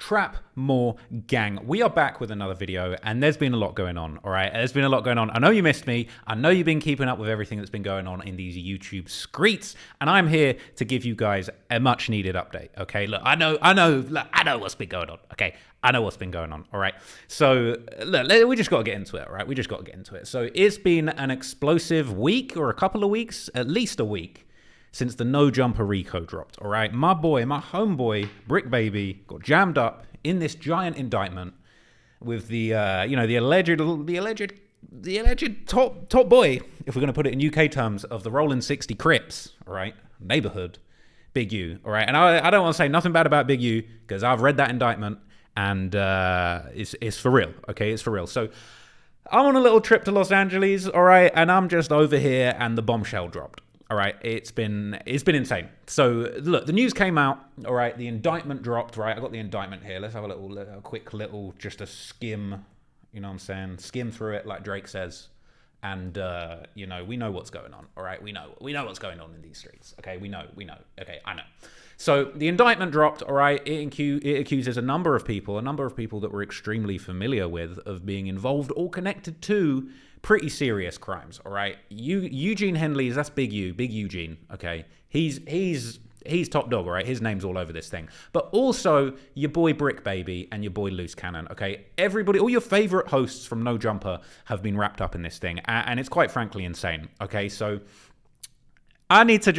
Trap More gang. We are back with another video, and there's been a lot going on, all right? There's been a lot going on. I know you missed me. I know you've been keeping up with everything that's been going on in these YouTube streets, and I'm here to give you guys a much-needed update, okay? Look, I know what's been going on, okay? I know what's been going on, all right? So, look, we just got to get into it, all right? We just got to get into it. So, it's been an explosive week, or a couple of weeks, at least a week, since the No Jumper Rico dropped, all right? My boy, my homeboy, Brick Baby, got jammed up in this giant indictment with the alleged top boy, if we're going to put it in UK terms, of the Rolling 60 Crips, all right? Neighborhood, Big U, all right? And I don't want to say nothing bad about Big U, because I've read that indictment, and it's for real, okay? It's for real. So I'm on a little trip to Los Angeles, all right? And I'm just over here, and the bombshell dropped. All right, it's been insane. So look, the news came out. All right, the indictment dropped. Right, I got the indictment here. Let's have a quick little, just a skim. You know what I'm saying? Skim through it, like Drake says. And we know what's going on. All right, we know what's going on in these streets. Okay, we know. Okay, I know. So the indictment dropped. All right, it accuses a number of people that we're extremely familiar with, of being involved or connected to pretty serious crimes, all right? Eugene Henley's, that's Big U, Big Eugene, okay? He's top dog, all right? His name's all over this thing. But also your boy Brick Baby and your boy Loose Cannon, okay? Everybody, all your favorite hosts from No Jumper have been wrapped up in this thing, and it's quite frankly insane, okay? So I need to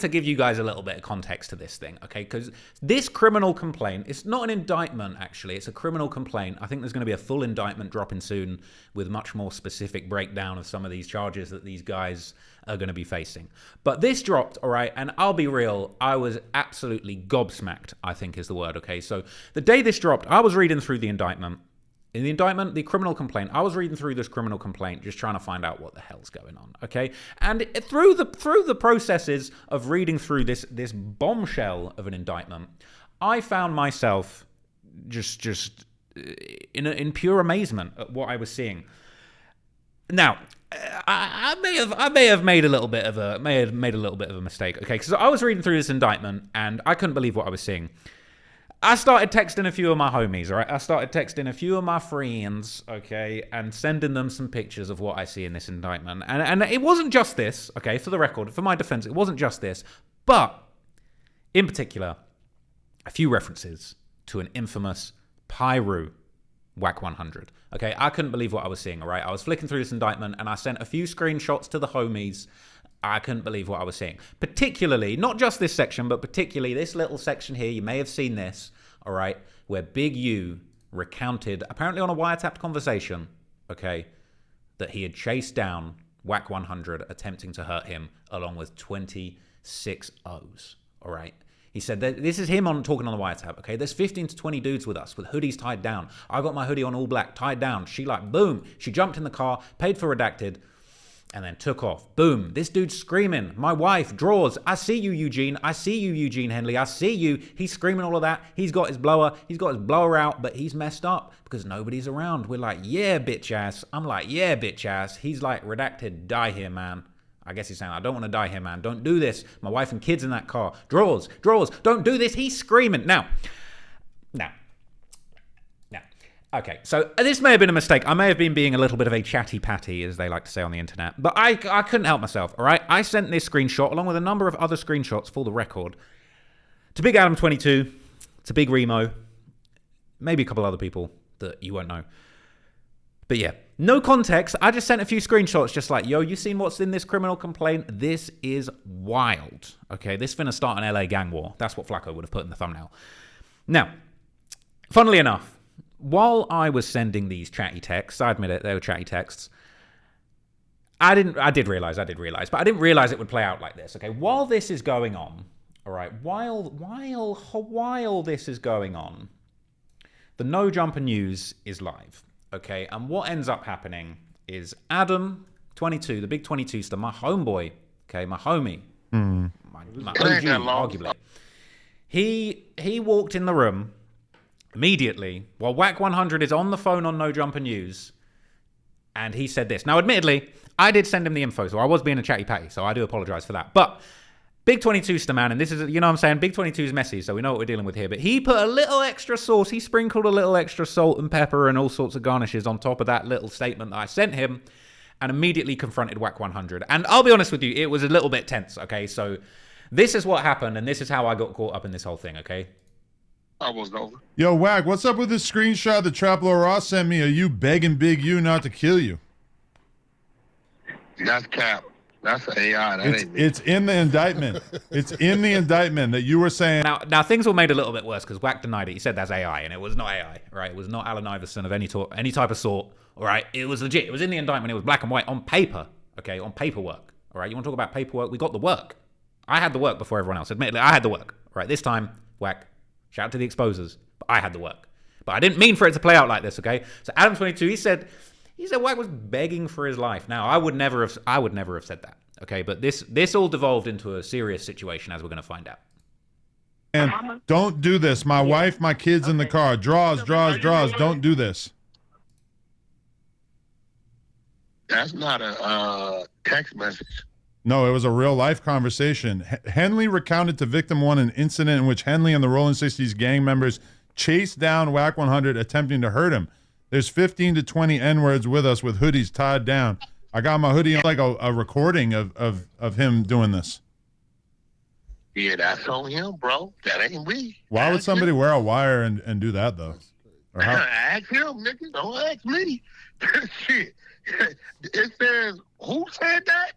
give you guys a little bit of context to this thing, okay? Because this criminal complaint, it's not an indictment, actually. It's a criminal complaint. I think there's going to be a full indictment dropping soon with much more specific breakdown of some of these charges that these guys are going to be facing. But this dropped, all right? And I'll be real, I was absolutely gobsmacked, I think is the word, okay? So the day this dropped, I was reading through the indictment. In the indictment, the criminal complaint, I was reading through this criminal complaint, just trying to find out what the hell's going on, okay? And through the processes of reading through this bombshell of an indictment, I found myself just in pure amazement at what I was seeing. Now, I may have made a little bit of a mistake, okay? Because I was reading through this indictment and I couldn't believe what I was seeing. I started texting a few of my homies, all right? I started texting a few of my friends, okay, and sending them some pictures of what I see in this indictment. And it wasn't just this, okay, for the record, for my defense, it wasn't just this, but in particular, a few references to an infamous Pyru Wack 100, okay? I couldn't believe what I was seeing, all right? I was flicking through this indictment and I sent a few screenshots to the homies. I couldn't believe what I was seeing. Particularly, not just this section, but particularly this little section here. You may have seen this, all right, where Big U recounted, apparently on a wiretapped conversation, okay, that he had chased down Wack 100, attempting to hurt him, along with 26 O's, all right? He said that this is him talking on the wiretap, okay? There's 15 to 20 dudes with us with hoodies tied down. I got my hoodie on all black, tied down. She boom, she jumped in the car, paid for redacted, and then took off. Boom. This dude's screaming. My wife draws. I see you, Eugene. I see you, Eugene Henley. I see you. He's screaming all of that. He's got his blower. He's got his blower out, but he's messed up because nobody's around. We're like, yeah, bitch ass. I'm like, yeah, bitch ass. He's like, redacted, die here, man. I guess he's saying, I don't want to die here, man. Don't do this. My wife and kids in that car. Draws. Don't do this. He's screaming. Now. Okay, so this may have been a mistake. I may have been being a little bit of a chatty patty, as they like to say on the internet. But I couldn't help myself, all right? I sent this screenshot, along with a number of other screenshots for the record, to Big Adam 22, to Big Remo, maybe a couple other people that you won't know. But yeah, no context. I just sent a few screenshots just like, yo, you seen what's in this criminal complaint? This is wild. Okay, this finna start an LA gang war. That's what Flacco would have put in the thumbnail. Now, funnily enough, while I was sending these chatty texts, I admit it, they were chatty texts, I did realize, but I didn't realize it would play out like this, okay? While this is going on, all right, while this is going on, the No Jumper news is live, okay? And what ends up happening is Adam, 22, the big 22-ster, my homeboy, okay, my homie, my OG, arguably, he walked in the room immediately, while Wack 100 is on the phone on No Jumper News, and he said this. Now, admittedly, I did send him the info, so I was being a chatty patty, so I do apologize for that. But Big 22's the man, and this is, you know what I'm saying, Big 22's messy, so we know what we're dealing with here, but he put a little extra sauce, he sprinkled a little extra salt and pepper and all sorts of garnishes on top of that little statement that I sent him, and immediately confronted Wack 100. And I'll be honest with you, it was a little bit tense, okay? So this is what happened, and this is how I got caught up in this whole thing, okay? Almost over. Yo, Wack, what's up with this screenshot that Traplo Ross sent me of you begging Big U not to kill you? That's cap. That's AI. That ain't me. It's in the indictment. It's in the indictment that you were saying. Now things were made a little bit worse because Wack denied it. He said that's AI, and it was not AI, right? It was not Allen Iverson of any type of sort, all right? It was legit. It was in the indictment. It was black and white on paper, okay, on paperwork, all right? You want to talk about paperwork? We got the work. I had the work before everyone else. Admittedly, I had the work, all right? This time, Wack, shout out to the exposers, but I had the work. But I didn't mean for it to play out like this, okay? So Adam 22, he said Wack was begging for his life. Now, I would never have said that, okay? But this all devolved into a serious situation, as we're going to find out. And don't do this. My wife, my kids in the car. Draws. Don't do this. That's not a text message. No, it was a real life conversation. Henley recounted to Victim One an incident in which Henley and the Rolling 60s gang members chased down Wack 100, attempting to hurt him. There's 15 to 20 N-words with us with hoodies tied down. I got my hoodie on, like a recording of him doing this. Yeah, that's on him, bro. That ain't me. Why would somebody wear a wire and do that, though? Or how? Ask him, nigga. Don't ask me. Shit. It says, who said that?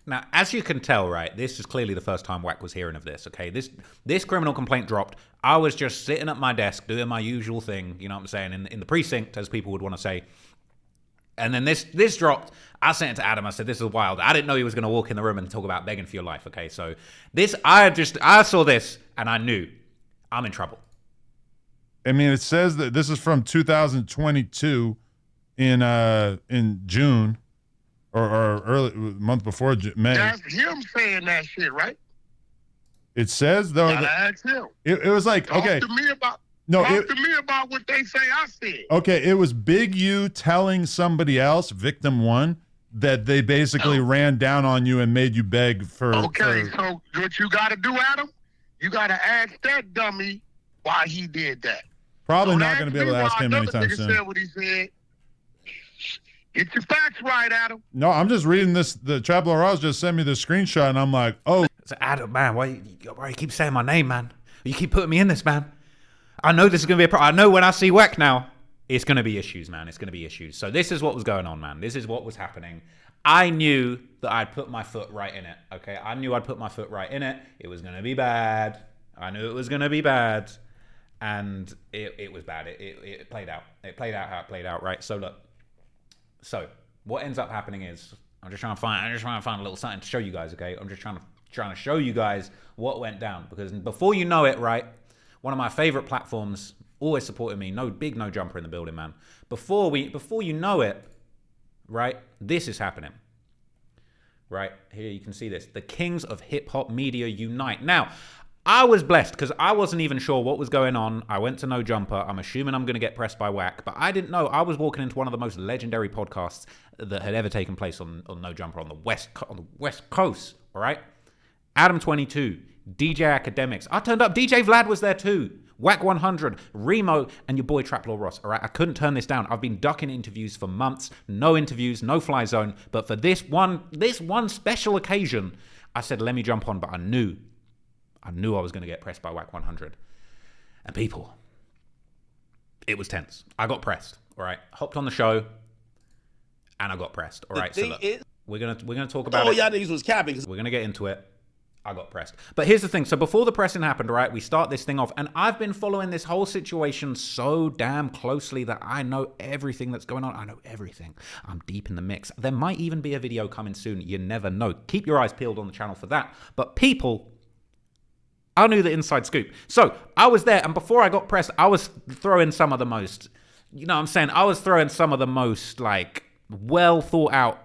Now, as you can tell, right, this is clearly the first time Wack was hearing of this, okay? This criminal complaint dropped. I was just sitting at my desk doing my usual thing, you know what I'm saying, in the precinct, as people would want to say. And then this dropped. I sent it to Adam. I said, this is wild. I didn't know he was going to walk in the room and talk about begging for your life, okay? So I saw this, and I knew I'm in trouble. I mean, it says that this is from 2022 in June. Or early month before May. That's him saying that shit, right? It says though. Ask him. It was like Talk okay. to me about. No, talk to me about what they say I said. Okay, it was Big U telling somebody else, Victim One, that they basically ran down on you and made you beg for. Okay, so what you got to do, Adam? You got to ask that dummy why he did that. Probably not going to be able to ask him anytime soon. Said what he said. Get your facts right, Adam. No, I'm just reading this. The Traplo Ross just sent me the screenshot, and I'm like, oh. So Adam, man, why you keep saying my name, man? You keep putting me in this, man. I know this is going to be a problem. I know when I see Wack now, it's going to be issues, man. It's going to be issues. So this is what was going on, man. This is what was happening. I knew that I'd put my foot right in it, okay? I knew I'd put my foot right in it. It was going to be bad. I knew it was going to be bad. And it was bad. It played out. It played out how it played out, right? So look. So what ends up happening is I'm just trying to find a little something to show you guys, okay? I'm just trying to show you guys what went down, because before you know it, right, one of my favorite platforms always supported me. No jumper in the building, man. Before you know it, right, this is happening. Right here, you can see this. The kings of hip hop media unite. Now, I was blessed because I wasn't even sure what was going on. I went to No Jumper. I'm assuming I'm going to get pressed by Wack, but I didn't know. I was walking into one of the most legendary podcasts that had ever taken place on No Jumper on the West Coast. All right, Adam 22, DJ Academics. I turned up. DJ Vlad was there too. Wack 100, Remo, and your boy Traplo Ross. All right, I couldn't turn this down. I've been ducking interviews for months. No interviews, no fly zone. But for this one special occasion, I said, let me jump on. But I knew I was going to get pressed by Wack 100. And people, it was tense. I got pressed, all right? Hopped on the show, and I got pressed, all right? So look, we're gonna talk about it. Oh, y'all niggas was capping. We're going to get into it. I got pressed. But here's the thing. So before the pressing happened, right, we start this thing off, and I've been following this whole situation so damn closely that I know everything that's going on. I know everything. I'm deep in the mix. There might even be a video coming soon. You never know. Keep your eyes peeled on the channel for that. But people, I knew the inside scoop. So I was there, and before I got pressed, I was throwing some of the most, you know what I'm saying? I was throwing some of the most, like, well thought out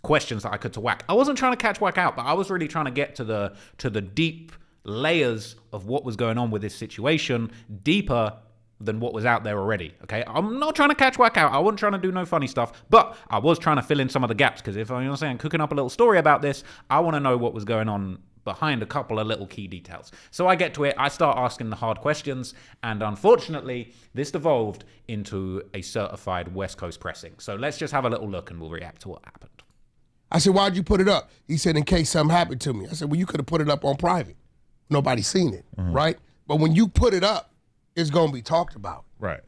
questions that I could to Wack. I wasn't trying to catch Wack out, but I was really trying to get to the deep layers of what was going on with this situation, deeper than what was out there already, okay? I'm not trying to catch Wack out. I wasn't trying to do no funny stuff, but I was trying to fill in some of the gaps, because if, you know what I'm saying, cooking up a little story about this, I want to know what was going on behind a couple of little key details. So I get to it, I start asking the hard questions, and unfortunately, this devolved into a certified West Coast pressing. So let's just have a little look and we'll react to what happened. I said, why'd you put it up? He said, in case something happened to me. I said, well, you could have put it up on private. Nobody's seen it, right? But when you put it up, it's going to be talked about. Right.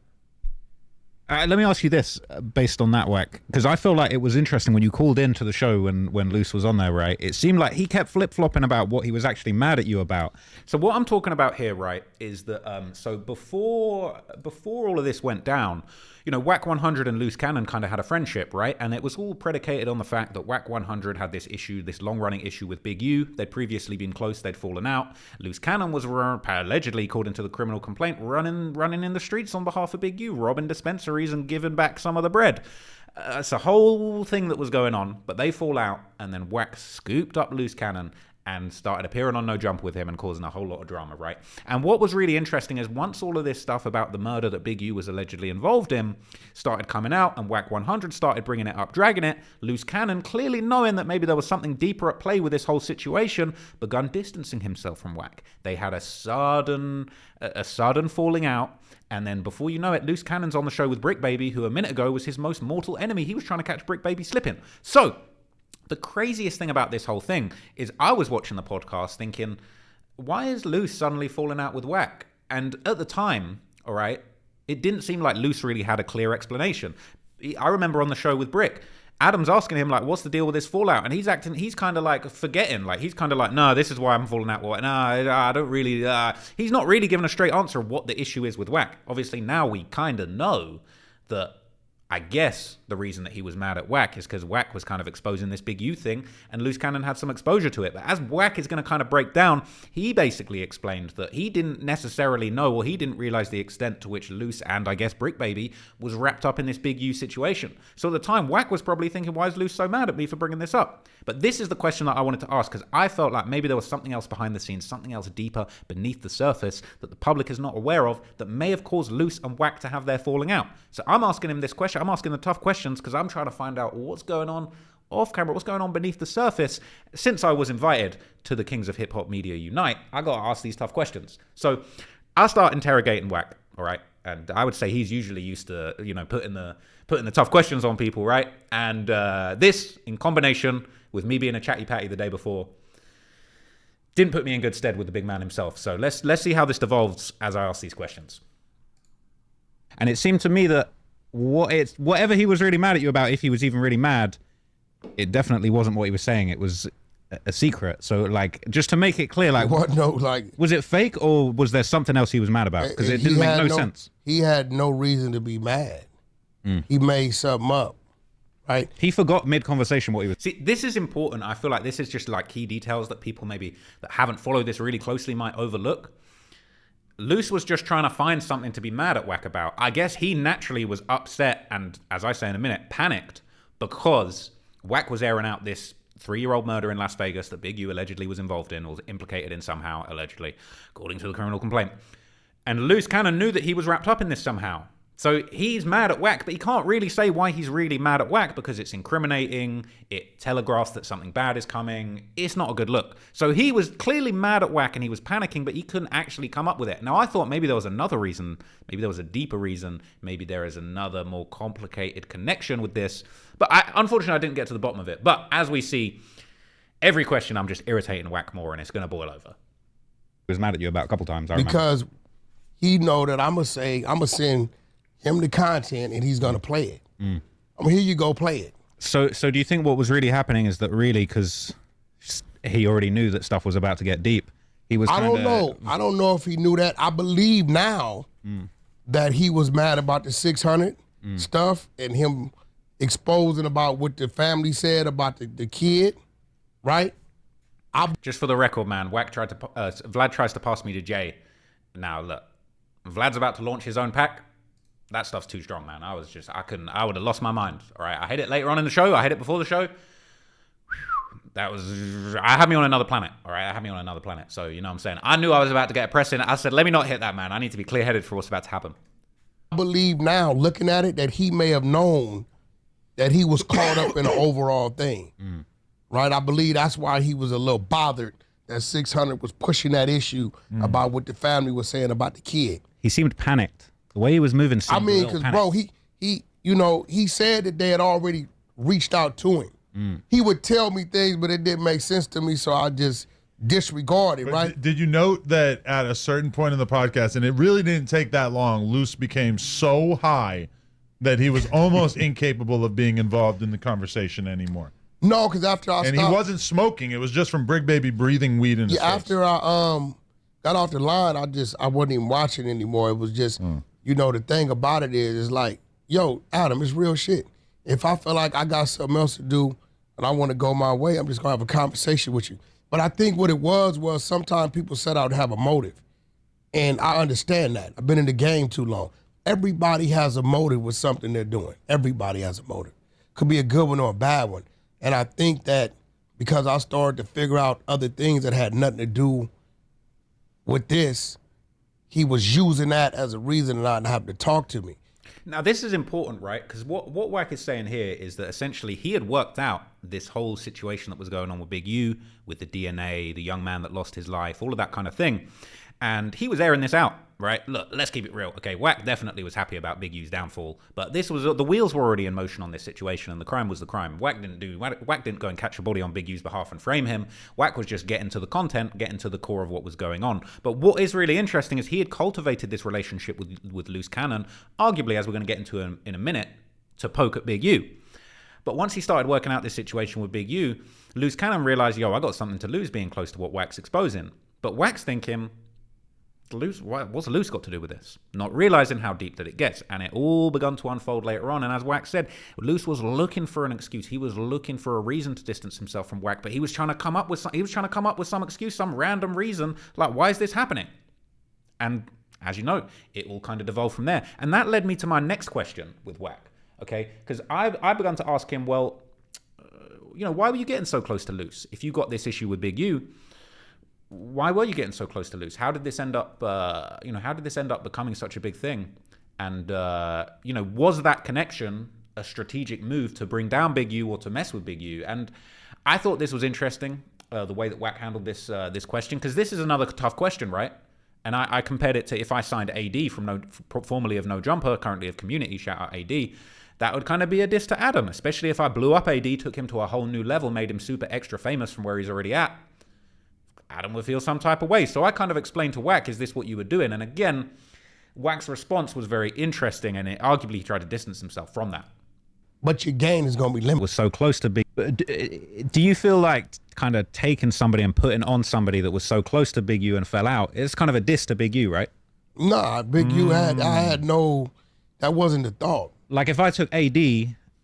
Let me ask you this, based on that, Wack, because I feel like it was interesting when you called into the show when Luce was on there, right? It seemed like he kept flip-flopping about what he was actually mad at you about. So what I'm talking about here, right, is that, so before all of this went down, you know, Wack 100 and Luce Cannon kind of had a friendship, right? And it was all predicated on the fact that Wack 100 had this issue, this long-running issue with Big U. They'd previously been close, they'd fallen out. Luce Cannon was allegedly, according to the criminal complaint, running in the streets on behalf of Big U, robbing dispensaries and giving back some of the bread. It's a whole thing that was going on, but they fall out, and then Wack scooped up Luce Cannon and started appearing on No Jump with him and causing a whole lot of drama, right? And what was really interesting is once all of this stuff about the murder that Big U was allegedly involved in started coming out and Wack 100 started bringing it up, dragging it, Luce Cannon, clearly knowing that maybe there was something deeper at play with this whole situation, begun distancing himself from Wack. They had a sudden falling out, and then before you know it, Luce Cannon's on the show with Brick Baby, who a minute ago was his most mortal enemy. He was trying to catch Brick Baby slipping. So the craziest thing about this whole thing is I was watching the podcast thinking, why is Luce suddenly falling out with Wack? And at the time, all right, it didn't seem like Luce really had a clear explanation. I remember on the show with Brick, Adam's asking him, like, what's the deal with this fallout? And he's kind of like forgetting, like, he's kind of like, no, this is why I'm falling out with Wack. No, I don't really, he's not really giving a straight answer of what the issue is with Wack. Obviously, now we kind of know that I guess the reason that he was mad at Wack is because Wack was kind of exposing this Big U thing, and Luce Cannon had some exposure to it. But as Wack is going to kind of break down, he basically explained that he didn't necessarily know, or he didn't realize the extent to which Luce and I guess Brick Baby was wrapped up in this Big U situation. So at the time, Wack was probably thinking, why is Luce so mad at me for bringing this up? But this is the question that I wanted to ask, because I felt like maybe there was something else behind the scenes, something else deeper beneath the surface that the public is not aware of that may have caused Luce and Wack to have their falling out. So I'm asking him this question. I'm asking the tough questions because I'm trying to find out what's going on off camera, what's going on beneath the surface. Since I was invited to the Kings of Hip Hop Media Unite, I got to ask these tough questions. So I'll start interrogating Wack, all right? And I would say he's usually used to, you know, putting the tough questions on people, right? And this, in combination with me being a chatty patty the day before, didn't put me in good stead with the big man himself. So let's see how this devolves as I ask these questions. And it seemed to me that whatever he was really mad at you about, if he was even really mad, it definitely wasn't what he was saying. It was a secret. So, like, just to make it clear, like, What? No, like, was it fake or was there something else he was mad about? Because it didn't make no sense. He had no reason to be mad. He made something up, right? He forgot mid-conversation what he was... See, this is important. I feel like this is just, like, key details that people maybe that haven't followed this really closely might overlook. Luce was just trying to find something to be mad at Wack about. I guess he naturally was upset and, as I say in a minute, panicked because Wack was airing out this 3-year-old murder in Las Vegas that Big U allegedly was involved in or was implicated in somehow, allegedly, according to the criminal complaint. And Luce Cannon knew that he was wrapped up in this somehow. So he's mad at Wack, but he can't really say why he's really mad at Wack because it's incriminating, it telegraphs that something bad is coming. It's not a good look. So he was clearly mad at Wack and he was panicking, but he couldn't actually come up with it. Now, I thought maybe there was another reason, maybe there was a deeper reason, maybe there is another more complicated connection with this. But unfortunately, I didn't get to the bottom of it. But as we see, every question I'm just irritating Wack more and it's going to boil over. He was mad at you about a couple times, I remember. Because he know that I'm going to send him the content and he's going to play it. Here you go, play it. So do you think what was really happening is that really because he already knew that stuff was about to get deep, he was I don't know if he knew that. I believe now that he was mad about the 600 stuff and him exposing about what the family said about the kid, right? Just for the record, man, Vlad tries to pass me to Jay. Now, look, Vlad's about to launch his own pack. That stuff's too strong, man. I would have lost my mind. All right, I hit it later on in the show. I hit it before the show. I had me on another planet. All right, I had me on another planet. So, you know what I'm saying? I knew I was about to get a press in. I said, let me not hit that, man. I need to be clear-headed for what's about to happen. I believe now, looking at it, that he may have known that he was caught up in the overall thing, right? I believe that's why he was a little bothered that 600 was pushing that issue about what the family was saying about the kid. He seemed panicked. The way he was moving seemed I mean, a little because, panicked. bro, he said that they had already reached out to him. He would tell me things, but it didn't make sense to me, so I just disregarded, right? Did you note that at a certain point in the podcast, and it really didn't take that long, Luce became so high that he was almost incapable of being involved in the conversation anymore? No, because after I And stopped, he wasn't smoking. It was just from Brick Baby breathing weed in his face. after I got off the line, I wasn't even watching anymore. It was just, the thing about it is like, yo, Adam, it's real shit. If I feel like I got something else to do and I want to go my way, I'm just gonna have a conversation with you. But I think what it was sometimes people set out to have a motive. And I understand that. I've been in the game too long. Everybody has a motive with something they're doing. Everybody has a motive. Could be a good one or a bad one. And I think that because I started to figure out other things that had nothing to do with this, he was using that as a reason not to have to talk to me. Now, this is important, right? Because what Wack is saying here is that essentially he had worked out this whole situation that was going on with Big U, with the DNA, the young man that lost his life, all of that kind of thing. And he was airing this out, right? Look, let's keep it real. Okay, Wack definitely was happy about Big U's downfall, but this was the wheels were already in motion on this situation, and the crime was the crime. Wack didn't go and catch a body on Big U's behalf and frame him. Wack was just getting to the content, getting to the core of what was going on. But what is really interesting is he had cultivated this relationship with Loose Cannon, arguably, as we're going to get into in a minute, to poke at Big U. But once he started working out this situation with Big U, Loose Cannon realized, yo, I got something to lose being close to what Wack's exposing. But Wack's thinking, what's Loose got to do with this? Not realizing how deep that it gets. And it all begun to unfold later on. And as Wack said, Loose was looking for an excuse. He was looking for a reason to distance himself from Wack, but he was trying to come up with some excuse, some random reason, like, why is this happening? And as you know, it all kind of devolved from there. And that led me to my next question with Wack. Okay, because I begun to ask him, well, why were you getting so close to Loose? If you got this issue with Big U, why were you getting so close to Loose? How did this end up? How did this end up becoming such a big thing? And was that connection a strategic move to bring down Big U or to mess with Big U? And I thought this was interesting, the way that Wack handled this question, because this is another tough question, right? And I compared it to if I signed AD formerly of No Jumper, currently of Community, shout out AD. That would kind of be a diss to Adam, especially if I blew up AD, took him to a whole new level, made him super extra famous from where he's already at. Adam would feel some type of way. So I kind of explained to Wack, is this what you were doing? And again, Wack's response was very interesting, and arguably he tried to distance himself from that. But your gain is going to be limited. Was so close to Big. Do you feel like kind of taking somebody and putting on somebody that was so close to Big U and fell out? It's kind of a diss to Big U, right? Nah, Big U that wasn't the thought. Like if I took AD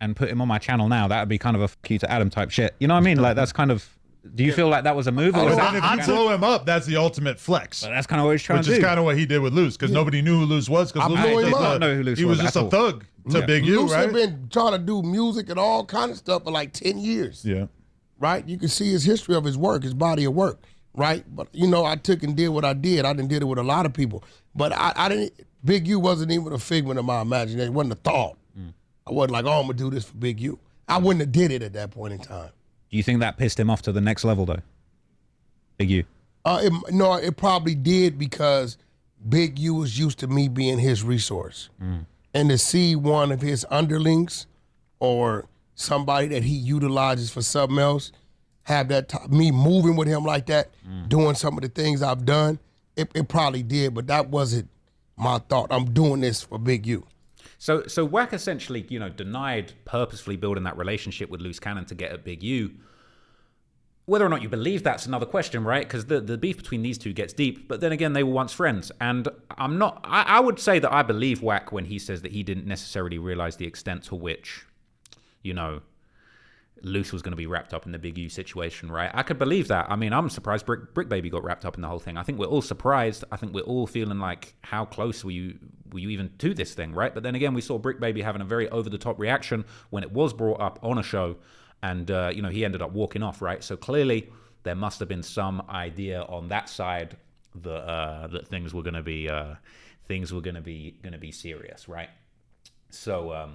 and put him on my channel now, that would be kind of a fuck you to Adam type shit. You know what I mean? Like that's kind of. Do you feel like that was a move? Or was But then if you blow him up, that's the ultimate flex. But that's kind of what he's trying to do. Which is kind of what he did with Luce, because nobody knew who Luce was. Because I did not know who Luce was. He was just a thug to Big U, Luce right? had been trying to do music and all kind of stuff for like 10 years. Yeah. Right? You can see his history of his work, his body of work. Right? But, I took and did what I did. I did it with a lot of people. But I didn't, Big U wasn't even a figment of my imagination. It wasn't a thought. I wasn't like, I'm going to do this for Big U. I wouldn't have did it at that point in time. Do you think that pissed him off to the next level, though? Big U? It probably did, because Big U was used to me being his resource. And to see one of his underlings or somebody that he utilizes for something else have me moving with him like that, doing some of the things I've done, it probably did, but that wasn't my thought. I'm doing this for Big U. So Wack essentially, denied purposefully building that relationship with Loose Cannon to get at Big U. Whether or not you believe that's another question, right? Because the beef between these two gets deep. But then again, they were once friends. And I would say that I believe Wack when he says that he didn't necessarily realize the extent to which, Loose was going to be wrapped up in the Big U situation, right? I could believe that. I mean, I'm surprised Brick Baby got wrapped up in the whole thing. I think we're all surprised. I think we're all feeling like, how close were you even to this thing, right? But then again, we saw Brick Baby having a very over-the-top reaction when it was brought up on a show. And, he ended up walking off, right? So clearly there must have been some idea on that side that things were going to be serious, right? So,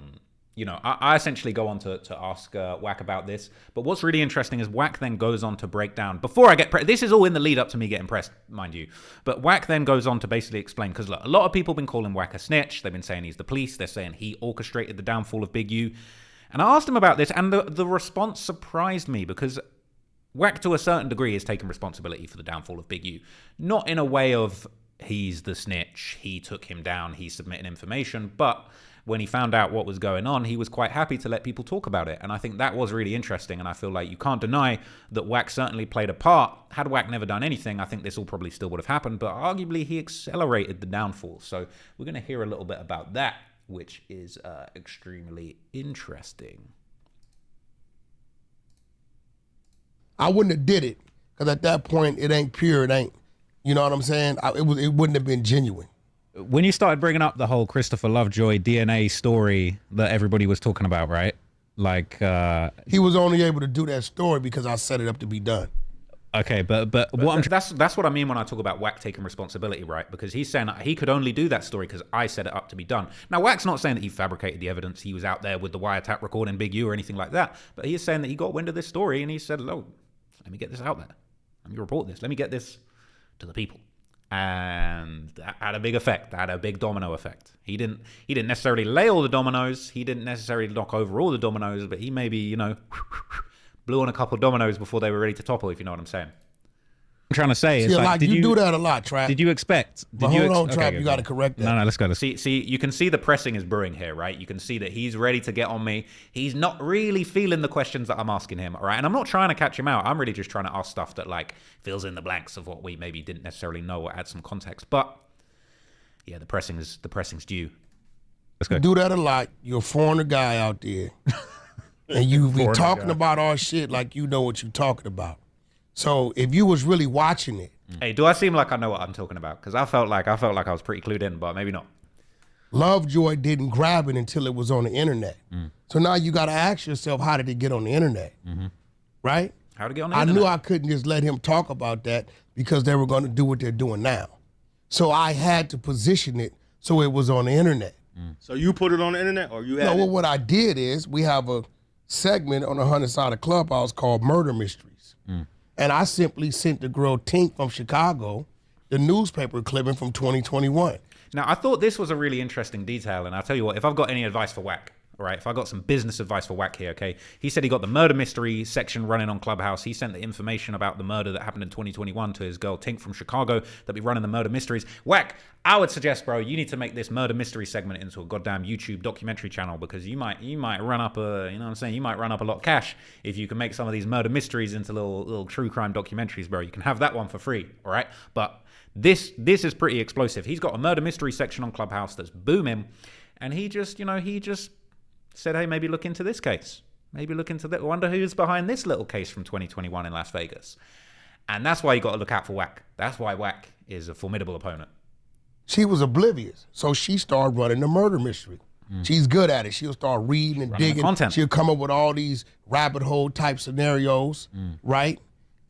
I essentially go on to ask Wack about this. But what's really interesting is Wack then goes on to break down, before I get this is all in the lead up to me getting pressed, mind you. But Wack then goes on to basically explain, because a lot of people have been calling Wack a snitch. They've been saying he's the police. They're saying he orchestrated the downfall of Big U. And I asked him about this, and the response surprised me, because Wack, to a certain degree, has taken responsibility for the downfall of Big U. Not in a way of he's the snitch, he took him down, he's submitting information, but when he found out what was going on, he was quite happy to let people talk about it. And I think that was really interesting. And I feel like you can't deny that Wack certainly played a part. Had Wack never done anything, I think this all probably still would have happened. But arguably, he accelerated the downfall. So we're going to hear a little bit about that, which is extremely interesting. I wouldn't have did it, because at that point, it ain't pure. It ain't, you know what I'm saying? It wouldn't have been genuine. When you started bringing up the whole Christopher Lovejoy DNA story that everybody was talking about, right? Like he was only able to do that story because I set it up to be done. Okay, but what that's what I mean when I talk about Wack taking responsibility, right? Because he's saying he could only do that story because I set it up to be done. Now, Wack's not saying that he fabricated the evidence. He was out there with the wiretap recording Big U or anything like that. But he is saying that he got wind of this story and he said, "Oh, let me get this out there. Let me report this. Let me get this to the people." And that had a big effect. That had a big domino effect. He didn't necessarily lay all the dominoes. He didn't necessarily knock over all the dominoes, but he maybe, blew on a couple of dominoes before they were ready to topple, if you know what I'm saying. I'm trying to say is like, you do that a lot, Trap. Did you expect? Hold on, Trap. You got to correct that. No, let's go. See, you can see the pressing is brewing here, right? You can see that he's ready to get on me. He's not really feeling the questions that I'm asking him, all right? And I'm not trying to catch him out. I'm really just trying to ask stuff that fills in the blanks of what we maybe didn't necessarily know or add some context. But yeah, the pressing's due. Let's go. You do that a lot. You're a foreigner guy out there, and you be talking about our shit like you know what you're talking about. So if you was really watching it, hey, do I seem like I know what I'm talking about? Because I felt like I was pretty clued in, but maybe not. Lovejoy didn't grab it until it was on the internet. So now you got to ask yourself, how did it get on the internet? Right? How did it get on the internet? I knew I couldn't just let him talk about that because they were going to do what they're doing now. So I had to position it so it was on the internet. So you put it on the internet, or you had No, well, what I did is we have a segment on the 100 Side of Clubhouse called Murder Mysteries. And I simply sent the girl Tink from Chicago the newspaper clipping from 2021. Now, I thought this was a really interesting detail, and I'll tell you what, if I've got any advice for Wack, all right, if I got some business advice for Wack here, okay, he said he got the murder mystery section running on Clubhouse. He sent the information about the murder that happened in 2021 to his girl Tink from Chicago that be running the murder mysteries. Wack, I would suggest, bro, you need to make this murder mystery segment into a goddamn YouTube documentary channel, because you might run up you might run up a lot of cash if you can make some of these murder mysteries into little true crime documentaries, bro. You can have that one for free, all right? But this is pretty explosive. He's got a murder mystery section on Clubhouse that's booming, and he just said, hey, maybe look into this case. Maybe look into that. Wonder who's behind this little case from 2021 in Las Vegas. And that's why you got to look out for Wack. That's why Wack is a formidable opponent. She was oblivious, so she started running the murder mystery. She's good at it. She'll start reading and digging. Content. She'll come up with all these rabbit hole type scenarios, right?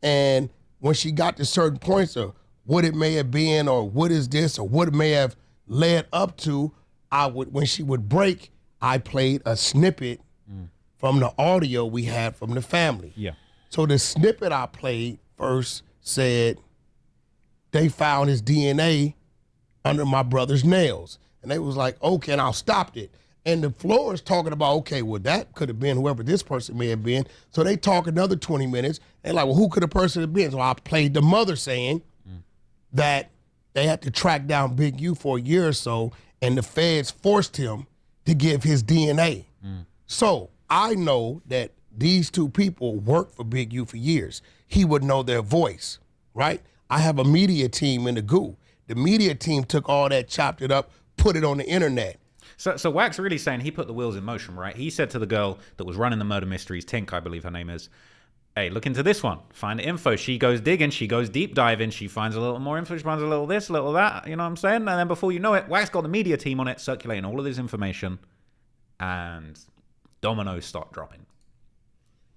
And when she got to certain points of what it may have been, or what is this, or what it may have led up to, when she would break, I played a snippet from the audio we had from the family. Yeah. So the snippet I played first said they found his DNA under my brother's nails. And they was like, okay, and I stopped it. And the floor is talking about, okay, well, that could have been whoever this person may have been. So they talk another 20 minutes. And like, well, who could the person have been? So I played the mother saying that they had to track down Big U for a year or so, and the feds forced him to give his DNA. So I know that these two people worked for Big U for years. He would know their voice, right? I have a media team in the goo. The media team took all that, chopped it up, put it on the internet. So Wack's really saying he put the wheels in motion, right? He said to the girl that was running the murder mysteries, Tink, I believe her name is, hey, look into this one. Find the info. She goes digging. She goes deep diving. She finds a little more info. She finds a little this, a little that. You know what I'm saying? And then before you know it, Wack's got the media team on it, circulating all of this information, and dominoes start dropping.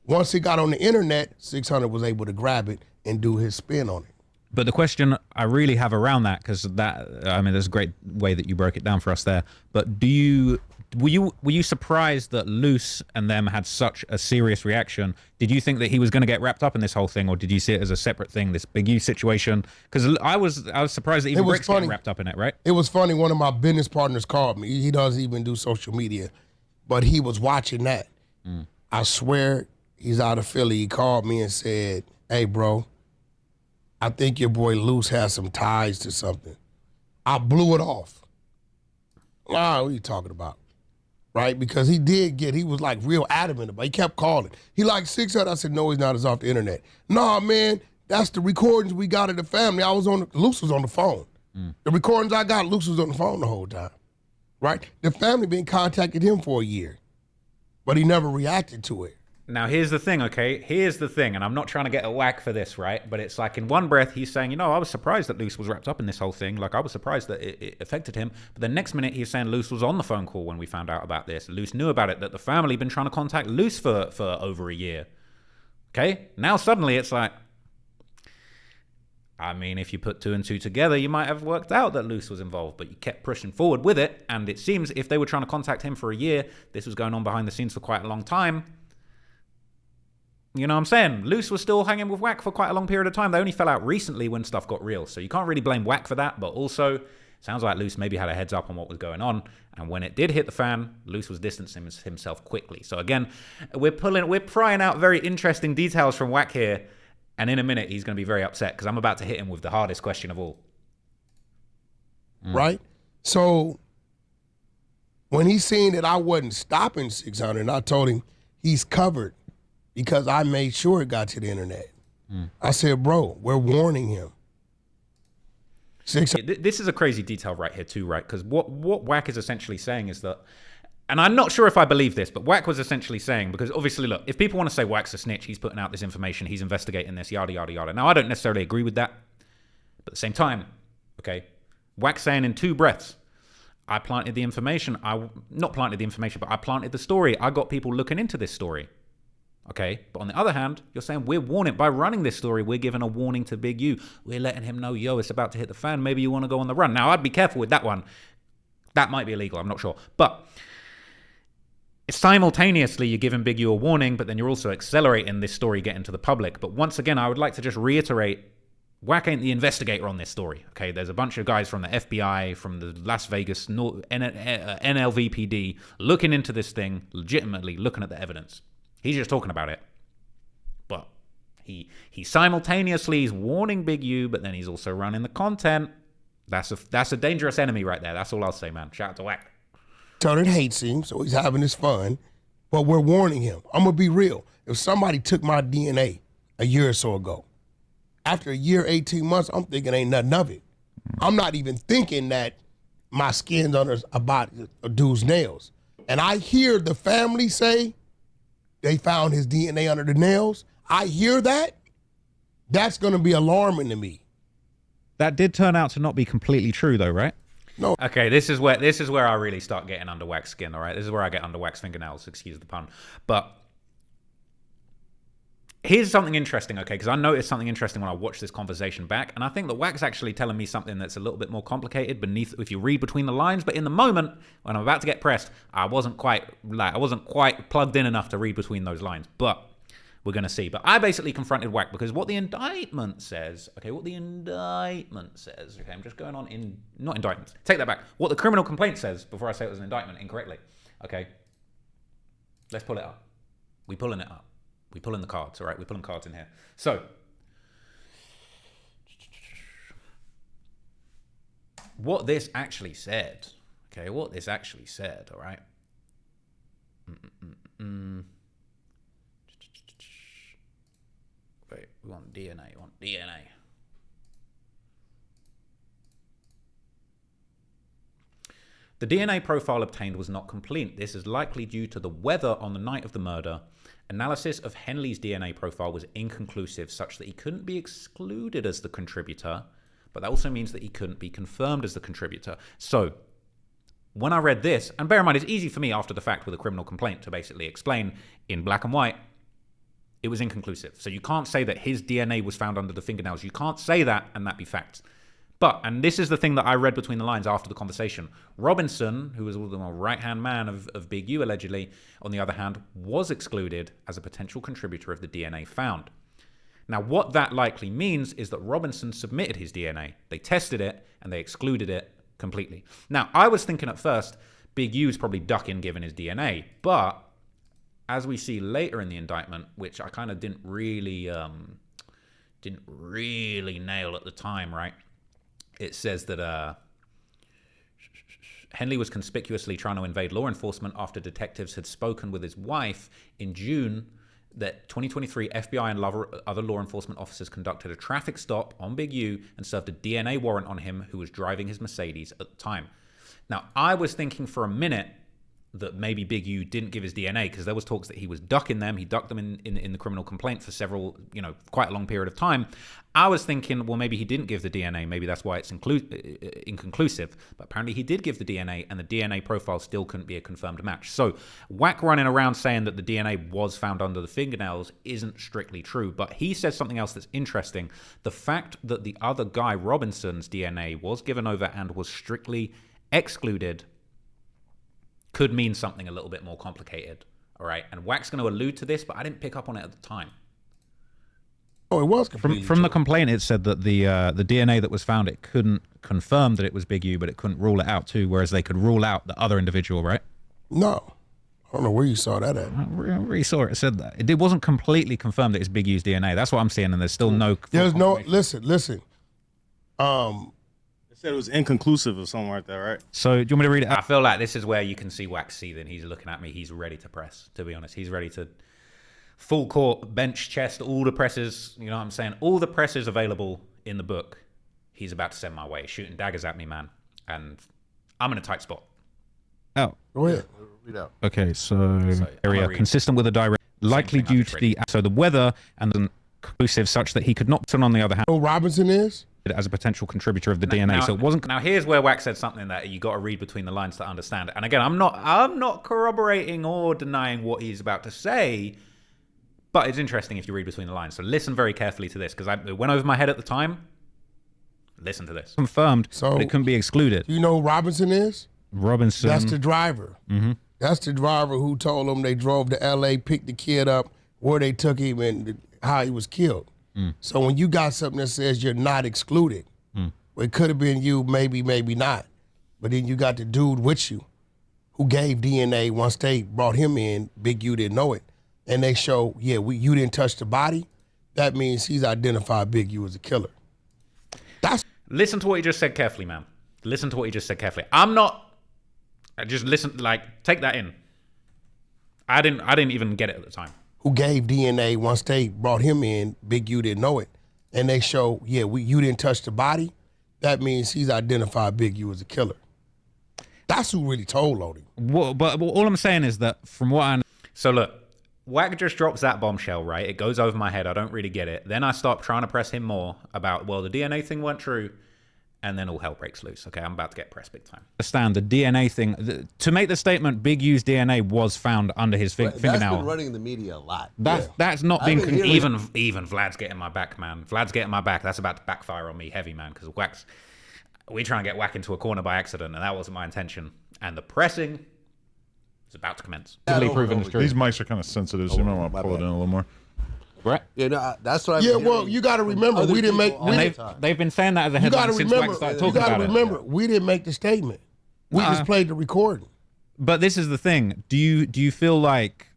Once it got on the internet, 600 was able to grab it and do his spin on it. But the question I really have around that, because there's a great way that you broke it down for us there. But do you were you surprised that Luce and them had such a serious reaction? Did you think that he was going to get wrapped up in this whole thing, or did you see it as a separate thing, this Big U situation? Because I was surprised that even Rick's getting wrapped up in it, right? It was funny. One of my business partners called me. He doesn't even do social media, but he was watching that. I swear, he's out of Philly. He called me and said, "Hey, bro, I think your boy Luce has some ties to something." I blew it off. What are you talking about? Right? Because he was like real adamant about it. He kept calling. He like 600. I said, no, he's not. It's off the internet. Nah, man, that's the recordings we got of the family. Luce was on the phone. The recordings I got, Luce was on the phone the whole time. Right? The family been contacted him for a year, but he never reacted to it. Now, here's the thing, okay? Here's the thing, and I'm not trying to get a whack for this, right? But it's like in one breath, he's saying, I was surprised that Luce was wrapped up in this whole thing. Like, I was surprised that it affected him. But the next minute, he's saying Luce was on the phone call when we found out about this. Luce knew about it, that the family had been trying to contact Luce for over a year. Okay? Now, suddenly, it's like, I mean, if you put 2 and 2 together, you might have worked out that Luce was involved, but you kept pushing forward with it. And it seems if they were trying to contact him for a year, this was going on behind the scenes for quite a long time. You know what I'm saying? Luce was still hanging with Wack for quite a long period of time. They only fell out recently when stuff got real. So you can't really blame Wack for that. But also, sounds like Luce maybe had a heads up on what was going on. And when it did hit the fan, Luce was distancing himself quickly. So again, we're prying out very interesting details from Wack here. And in a minute, he's going to be very upset because I'm about to hit him with the hardest question of all. Right? So when he seen that I wasn't stopping 600, I told him he's covered. Because I made sure it got to the internet. I said, bro, we're warning him. This is a crazy detail right here too, right? Because what Wack is essentially saying is that, and I'm not sure if I believe this, but Wack was essentially saying, because obviously, look, if people want to say Wack's a snitch, he's putting out this information, he's investigating this, yada, yada, yada. Now, I don't necessarily agree with that. But at the same time, okay, Wack's saying in 2 breaths, I planted the information. Not planted the information, but I planted the story. I got people looking into this story. Okay, but on the other hand, you're saying we're warning, by running this story, we're giving a warning to Big U. We're letting him know, it's about to hit the fan. Maybe you want to go on the run. Now, I'd be careful with that one. That might be illegal, I'm not sure. But simultaneously, you're giving Big U a warning, but then you're also accelerating this story getting to the public. But once again, I would like to just reiterate, Wack ain't the investigator on this story. Okay, there's a bunch of guys from the FBI, from the Las Vegas NLVPD looking into this thing, legitimately looking at the evidence. He's just talking about it. But he simultaneously is warning Big U, but then he's also running the content. That's a dangerous enemy right there. That's all I'll say, man. Shout out to Wack. Turner hates him, so he's having his fun. But we're warning him. I'm going to be real. If somebody took my DNA a year or so ago, after a year, 18 months, I'm thinking ain't nothing of it. I'm not even thinking that my skin's under about a dude's nails. And I hear the family say, they found his DNA under the nails. I hear that. That's going to be alarming to me. That did turn out to not be completely true, though, right? No. Okay, this is where I really start getting under Wack's skin, all right? This is where I get under Wack's fingernails, excuse the pun. But here's something interesting, okay? Because I noticed something interesting when I watched this conversation back, and I think that Wack's actually telling me something that's a little bit more complicated beneath, if you read between the lines. But in the moment, when I'm about to get pressed, I wasn't quite plugged in enough to read between those lines. But we're gonna see. But I basically confronted Wack because what the indictment says. Okay, I'm just going on in not indictments. Take that back. What the criminal complaint says before I say it was an indictment incorrectly. Okay, let's pull it up. We pulling it up. We pulling the cards, all right? We're pulling cards in here. So, what this actually said, okay, all right? Wait, we want DNA. The DNA profile obtained was not complete. This is likely due to the weather on the night of the murder. Analysis of Henley's DNA profile was inconclusive, such that he couldn't be excluded as the contributor, but that also means that he couldn't be confirmed as the contributor. So, when I read this, and bear in mind, it's easy for me after the fact with a criminal complaint to basically explain in black and white, it was inconclusive. So you can't say that his DNA was found under the fingernails. You can't say that and that be fact. But, and this is the thing that I read between the lines after the conversation, Robinson, who was the right-hand man of Big U allegedly, on the other hand, was excluded as a potential contributor of the DNA found. Now, what that likely means is that Robinson submitted his DNA. They tested it, and they excluded it completely. Now, I was thinking at first, Big U is probably ducking giving his DNA, but as we see later in the indictment, which I kind of didn't really nail at the time, right? It says that Henley was conspicuously trying to invade law enforcement after detectives had spoken with his wife in June that 2023 FBI and other law enforcement officers conducted a traffic stop on Big U and served a DNA warrant on him who was driving his Mercedes at the time. Now, I was thinking for a minute that maybe Big U didn't give his DNA because there was talks that he was ducking them. He ducked them in the criminal complaint for several, quite a long period of time. I was thinking, well, maybe he didn't give the DNA. Maybe that's why it's inconclusive. But apparently he did give the DNA, and the DNA profile still couldn't be a confirmed match. So Wack running around saying that the DNA was found under the fingernails isn't strictly true. But he says something else that's interesting. The fact that the other guy, Robinson's DNA, was given over and was strictly excluded could mean something a little bit more complicated, all right? And Wack's going to allude to this, but I didn't pick up on it at the time. Oh, it was completely From the complaint, it said that the DNA that was found, it couldn't confirm that it was Big U, but it couldn't rule it out too, whereas they could rule out the other individual, right? No. I don't know where you saw that at. I really saw it. It said that. It wasn't completely confirmed that it's Big U's DNA. That's what I'm seeing, and there's still no... There's no... Listen. It said it was inconclusive or something like that, right? So do you want me to read it? I feel like this is where you can see Wack seething. He's looking at me. He's ready to press, to be honest. He's ready to full court, bench, chest, all the presses. You know what I'm saying? All the presses available in the book, he's about to send my way, shooting daggers at me, man. And I'm in a tight spot. Oh. Go ahead. Read out. Okay, so area consistent with a direct, likely due to the weather and conclusive such that he could not turn on the other hand. Oh, Robinson is? As a potential contributor of the DNA, so it wasn't. Now here's where Wack said something that you got to read between the lines to understand it. And again, I'm not corroborating or denying what he's about to say, but it's interesting if you read between the lines. So listen very carefully to this because it went over my head at the time. Listen to this. Confirmed, so but it couldn't be excluded. You know who Robinson is? Robinson. That's the driver. Mm-hmm. That's the driver who told them they drove to L.A., picked the kid up, where they took him, and how he was killed. So when you got something that says you're not excluded, well, it could have been you, maybe not. But then you got the dude with you who gave DNA once they brought him in, Big U didn't know it. And they show, you didn't touch the body. That means he's identified Big U as a killer. Listen to what he just said carefully, man. Listen to what he just said carefully. Just listen, take that in. I didn't even get it at the time. Who gave DNA once they brought him in, Big U didn't know it. And they show, you didn't touch the body. That means he's identified Big U as a killer. That's who really told on him. But all I'm saying is that from what I know. So look, Wack just drops that bombshell, right? It goes over my head. I don't really get it. Then I start trying to press him more about, well, the DNA thing weren't true. And then all hell breaks loose. Okay, I'm about to get pressed big time. Understand the DNA thing. To make the statement, Big U's DNA was found under his fingernail. That's been running in the media a lot. That's not been even Vlad's getting my back, man. Vlad's getting my back. That's about to backfire on me heavy, man. Because we try and get Wack into a corner by accident, and that wasn't my intention. And the pressing is about to commence. These mics are kind of sensitive, so you might want to pull it in a little more. Right. Yeah, no, that's what. You got to remember, we didn't make. They've been saying that as a headline since Wack started talking about it. You got to remember, we didn't make the statement. We just played the recording. But this is the thing. Do you feel like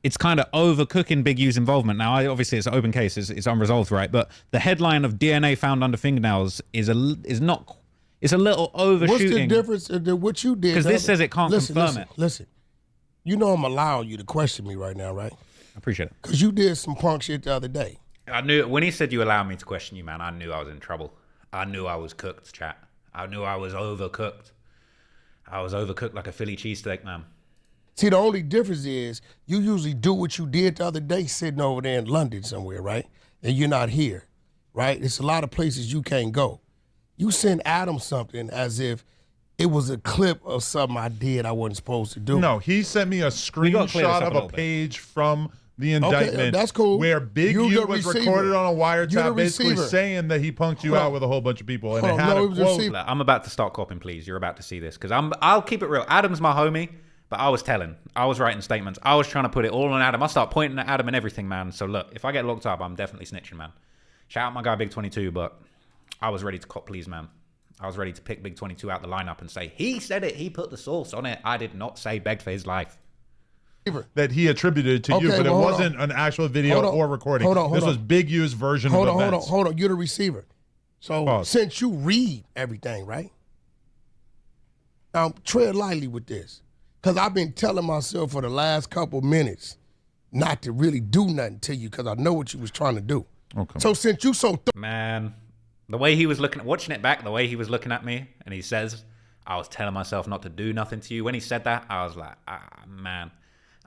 it's kind of overcooking Big U's involvement? Now, obviously, it's an open case. It's unresolved, right? But the headline of DNA found under fingernails is not. It's a little overshooting. What's the difference in what you did? Because this says it can't confirm it. Listen, you know I'm allowing you to question me right now, right? I appreciate it. Because you did some punk shit the other day. I knew when he said you allowed me to question you, man, I knew I was in trouble. I knew I was cooked, chat. I knew I was overcooked. I was overcooked like a Philly cheesesteak, man. See, the only difference is you usually do what you did the other day sitting over there in London somewhere, right? And you're not here, right? It's a lot of places you can't go. You send Adam something as if it was a clip of something I did I wasn't supposed to do. No, he sent me a screenshot of a page from the indictment. That's cool. Where Big You U the was receiver. recorded on a You the wiretap, basically receiver. saying that he punked you Hold out on. with a whole bunch of people, and Hold it on. had No, a it was quote. receiver. Look, I'm about to start copping, please. You're about to see this because I'll keep it real. Adam's my homie, but I was telling. I was writing statements. I was trying to put it all on Adam. I start pointing at Adam and everything, man. So look, if I get locked up, I'm definitely snitching, man. Shout out my guy Big 22, but I was ready to cop, please, man. I was ready to pick Big 22 out the lineup and say, he said it. He put the sauce on it. I did not say begged for his life. That he attributed to you, Okay, but it well, hold wasn't an actual video Hold on. or recording. Hold on, hold this on. was Big U's version Hold of on, events. hold on. You're the receiver. So Pause. since you read everything, right? Now tread lightly with this, because I've been telling myself for the last couple minutes not to really do nothing to you because I know what you was trying to do. Okay. So since you so Man, the way he was watching it back, the way he was looking at me, and he says, I was telling myself not to do nothing to you. When he said that, I was like, man,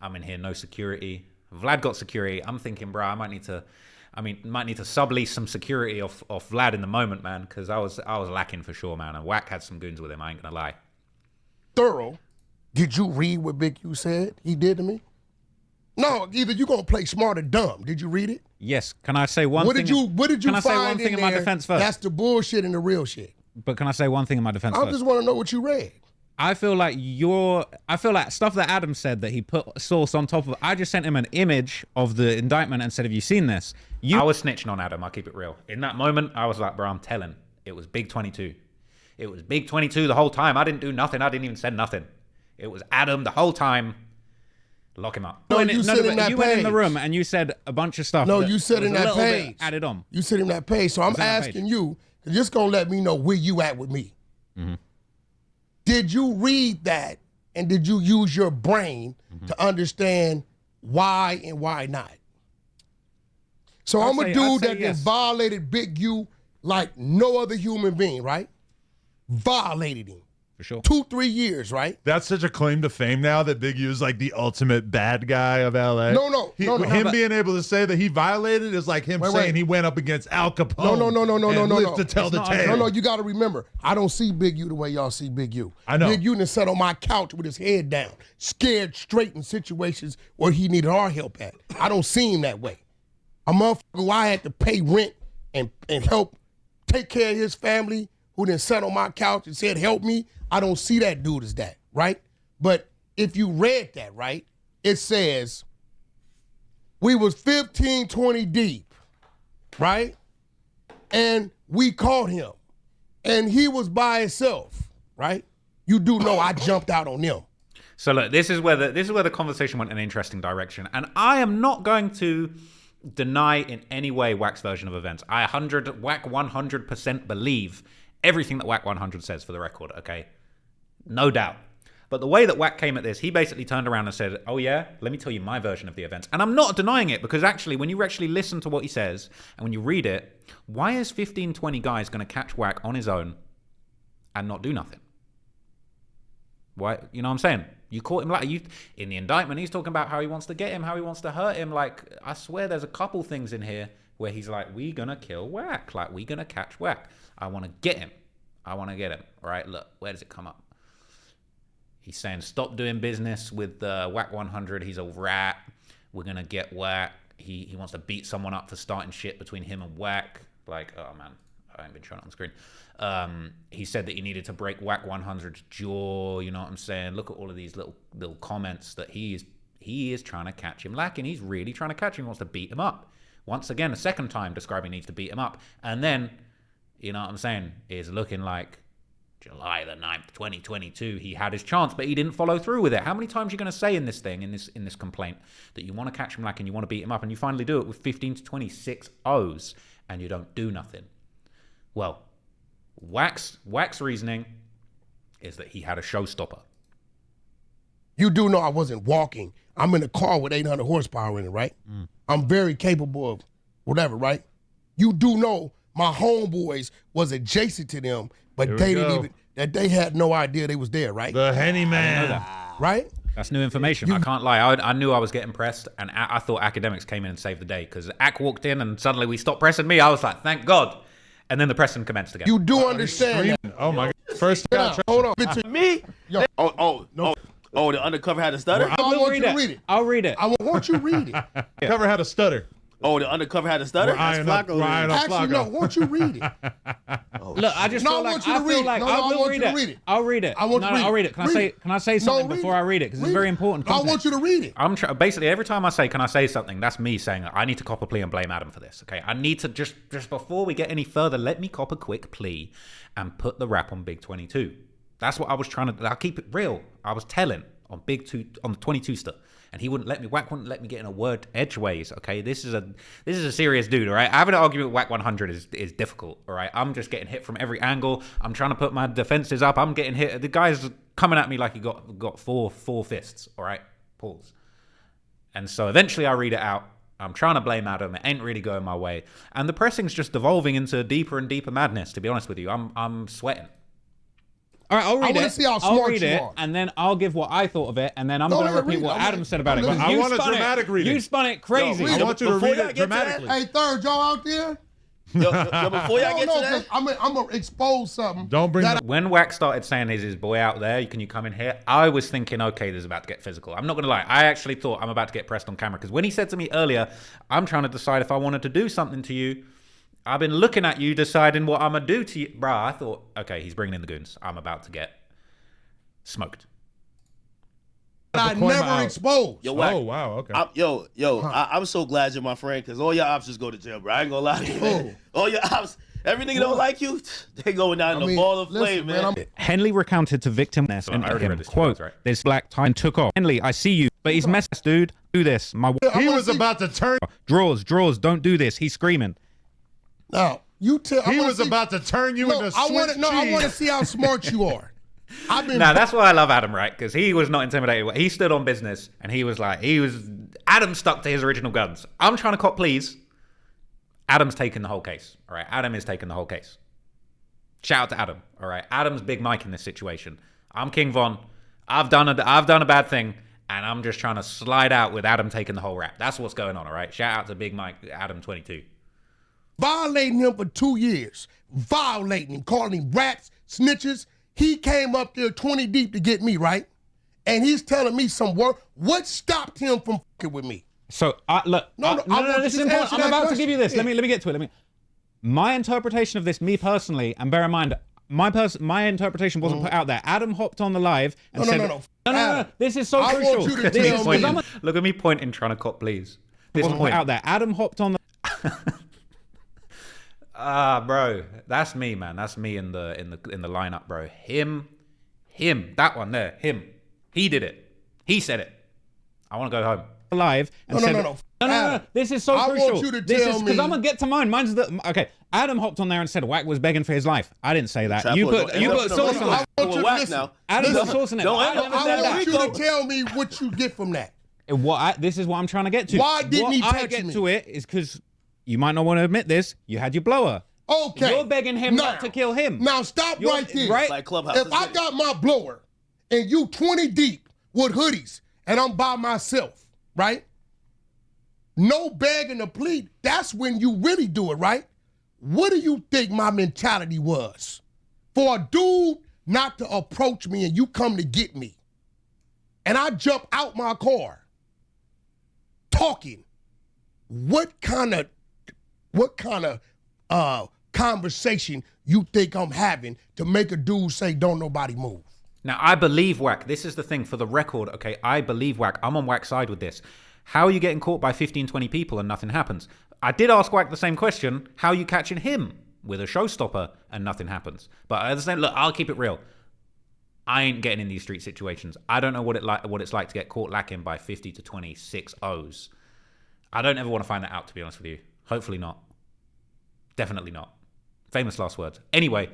I'm in here, no security. Vlad got security. I'm thinking, bro, might need to sublease some security off Vlad in the moment, man, because I was lacking for sure, man. And Wack had some goons with him, I ain't gonna lie. thorough, did you read what Big U said he did to me? No, either you gonna play smart or dumb. Did you read it? Yes, can I say one What thing? did you Can I find say one thing in my there defense first? That's the bullshit and the real shit. But can I say one thing in my defense I first? just want to know what you read. I feel like stuff that Adam said that he put sauce on top of. I just sent him an image of the indictment and said, "Have you seen this?" I was snitching on Adam. I'll keep it real. In that moment, I was like, "Bro, I'm telling." It was Big 22. It was Big 22 the whole time. I didn't do nothing. I didn't even say nothing. It was Adam the whole time. Lock him up. No, you said in that you went in the page. room and you said a bunch of stuff. No, that you said was in a that little bit page. added on. You said in that page. So I'm in that asking page. you, just gonna let me know where you at with me. Mm-hmm. Did you read that and did you use your brain Mm-hmm. to understand why and why not? So I'm a I'd dude say that yes. violated Big U like no other human being, right? Violated him. For sure. 2-3 years, right? That's such a claim to fame now that Big U is like the ultimate bad guy of LA. No. Him being able to say that he violated is like him Wait. saying he went up against Al Capone. No. lived to tell the tale. No, you got to remember, I don't see Big U the way y'all see Big U. I know. Big U done sat on my couch with his head down, scared straight in situations where he needed our help at. I don't see him that way. A motherfucker who I had to pay rent and help take care of his family, who then sat on my couch and said, help me. I don't see that dude as that, right? But if you read that, right, it says we was 15, 20 deep, right? And we caught him. And he was by himself, right? You do know I jumped out on them. So look, this is where the conversation went in an interesting direction, and I am not going to deny in any way Wack's version of events. Wack 100% believe everything that Wack 100 says, for the record. Okay, no doubt. But the way that Wack came at this, he basically turned around and said, "Oh yeah, let me tell you my version of the events." And I'm not denying it, because actually, when you actually listen to what he says and when you read it, why is 15, 20 guys going to catch Wack on his own and not do nothing? Why? You know what I'm saying? You caught him like in the indictment. He's talking about how he wants to get him, how he wants to hurt him. Like, I swear, there's a couple things in here where he's like, "We gonna kill Wack. Like, we gonna catch Wack. I want to get him. I want to get him." All right, look, where does it come up? He's saying, "Stop doing business with Wack 100. He's a rat. We're gonna get Wack. He wants to beat someone up for starting shit between him and Wack." Like, oh man, I ain't been showing it on the screen. He said that he needed to break Wack 100's jaw. You know what I'm saying? Look at all of these little comments that he is trying to catch him lacking. He's really trying to catch him. He wants to beat him up. Once again, a second time describing he needs to beat him up. And then, you know what I'm saying, is looking like July the 9th, 2022, he had his chance, but he didn't follow through with it. How many times are you going to say in this thing, in this complaint, that you want to catch him lacking, you want to beat him up, and you finally do it with 15 to 26 O's, and you don't do nothing? Well, Wack's reasoning is that he had a showstopper. You do know I wasn't walking. I'm in a car with 800 horsepower in it, right? I'm very capable of whatever, right? You do know my homeboys was adjacent to them, but Here we they didn't go. even, that they had no idea they was there, right? The Henny Man. Right? That's new information. I can't lie. I knew I was getting pressed, and I thought academics came in and saved the day, because Ack walked in and suddenly we stopped pressing me. I was like, thank God. And then the pressing commenced again. You do understand that. Oh my God. First Now, hold on. Me? Yo, Oh, Oh, the undercover had a stutter? I want you to read it. I'll read it. I want you to read it. Cover had a stutter. Oh, the undercover had a stutter? We're eyeing up Actually, no. Flacco. Won't you read it? Look, I just No, feel I like want you to I read feel it. like No, I I will want read you to it. read it. I'll read it. I want you to read I'll it. read it. Can Read I it. say something read before I read it? Because it's very important. I Context. want you to read it. I'm basically every time I say, "Can I say something?" That's me saying, "I need to cop a plea and blame Adam for this." Okay, I need to just before we get any further, let me cop a quick plea and put the rap on Big 22. That's what I was trying to. I'll keep it real. I was telling on Big 2 on the 22 stuff, and he wouldn't let me. Wack wouldn't let me get in a word edgeways. Okay, this is a serious dude. All right, having an argument with Wack 100 is difficult. All right, I'm just getting hit from every angle. I'm trying to put my defenses up. I'm getting hit. The guy's coming at me like he got four fists. All right, pause. And so eventually I read it out. I'm trying to blame Adam. It ain't really going my way, and the pressing's just devolving into deeper and deeper madness. To be honest with you, I'm sweating. All right, I'll read it. I want to see how I'll smart read you it, are. and then I'll give what I thought of it, and then I'm going to ahead, repeat read it. what I'm Adam ready. said about it. I'm because ready. you I want a spun dramatic reading. You spun it crazy. read I want you to read Before it y'all get to that, dramatically. Hey, third, y'all out there? Yo, before y'all get to that, I'm going to expose something. Don't bring that the- When Wack started saying, "Is his boy out there? Can you come in here?" I was thinking, okay, this is about to get physical. I'm not going to lie. I actually thought I'm about to get pressed on camera because when he said to me earlier, "I'm trying to decide if I wanted to do something to you," I've been looking at you deciding what I'm going to do to you. Bruh, I thought, okay, he's bringing in the goons. I'm about to get smoked. I Coin never out. exposed. yo, Wack, Oh, wow. Okay. I'm so glad you're my friend because all your ops just go to jail, bro. I ain't gonna lie to you, man. All your ops, every nigga don't like you, they going down in the ball of flame, man. Henley recounted to victim Ness and I already him, read this quote, twice, right? "This black tie and took off. Henley, I see you, but he's messed, dude. Do this. My He was about to turn. drawers, don't do this." He's screaming. Now, you tell. He was about to turn you into I Swiss cheese. want to see how smart you are. I've been. Now that's why I love Adam, right? Because he was not intimidated. He stood on business, and Adam stuck to his original guns. I'm trying to cop pleas. Adam's taking the whole case. All right, Adam is taking the whole case. Shout out to Adam. All right, Adam's Big Mike in this situation. I'm King Von. I've done a bad thing, and I'm just trying to slide out with Adam taking the whole rap. That's what's going on. All right, shout out to Big Mike, Adam 22. Violating him for 2 years. Violating him, calling him rats, snitches. He came up there 20 deep to get me, right? And he's telling me some word. What stopped him from fucking with me? So look, No, I want this is you to important. answer I'm that about to question. give you this. Yeah. Let me get to it. My interpretation of this, me personally, and bear in mind, my interpretation wasn't put out there. Adam hopped on the live and said, No. No. This is so I want crucial. you to This tell is- me. Look at me pointing, trying to cop please. This wasn't put out there. Adam hopped on the. Bro, that's me, man. That's me in the lineup, bro. Him, that one there, him. He did it. He said it. I want to go home. Live and said, No. No. This is so I crucial. want you to This tell is because me- I'm gonna get to mine. Mine's okay. Adam hopped on there and said Wack was begging for his life. I didn't say that. You put sauce on I it. want you to Wack listen. now. Adam put Listen. sauce on it. Don't I end up never with said that. I that. want you to tell me what you get from that. This is what I'm trying to get to. Why didn't what he I touch get me? to it is because you might not want to admit this. You had your blower. Okay. You're begging him not to kill him. Now stop You're- right there. right? Like Clubhouse. If I got my blower and you 20 deep with hoodies and I'm by myself, right? No begging to plead. That's when you really do it, right? What do you think my mentality was? For a dude not to approach me and you come to get me, and I jump out my car talking, what kind of conversation you think I'm having to make a dude say, "Don't nobody move"? Now, I believe Wack. This is the thing for the record, okay? I believe Wack. I'm on Wack's side with this. How are you getting caught by 15, 20 people and nothing happens? I did ask Wack the same question. How are you catching him with a showstopper and nothing happens? But at the same, look, I'll keep it real. I ain't getting in these street situations. I don't know what it's like to get caught lacking by 50 to 26 O's. I don't ever want to find that out, to be honest with you. Hopefully not. Definitely not. Famous last words. Anyway,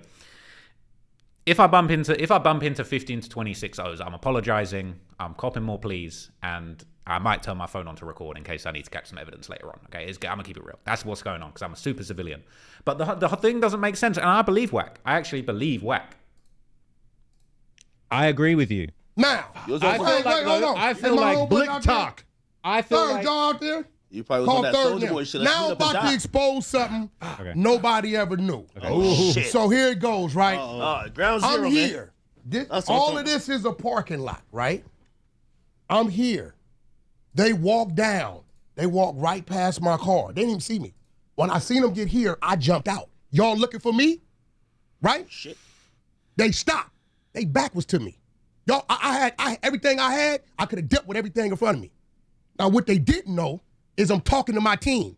if I bump into 15 to 26 O's, I'm apologizing. I'm copping more pleas, and I might turn my phone on to record in case I need to catch some evidence later on. Okay, I'm gonna keep it real. That's what's going on because I'm a super civilian. But the thing doesn't make sense, and I believe Wack. I actually believe Wack. I agree with you. Now, was I on- feel like, hold on. I feel Am like homeboy Blick out there? talk. I feel Third, like y'all out there? You probably was Call on that third Soldier now. Boy shit. Now I'm about to expose something nobody ever knew. Oh, shit. So here it goes, right? Ground zero, I'm man. here. That's what All I'm of this is a parking lot, right? I'm here. They walked down. They walked right past my car. They didn't even see me. When I seen them get here, I jumped out. Y'all looking for me? Right? Shit. They stopped. They back was to me. Y'all, I had everything I had, I could have dealt with everything in front of me. Now, what they didn't know is I'm talking to my team.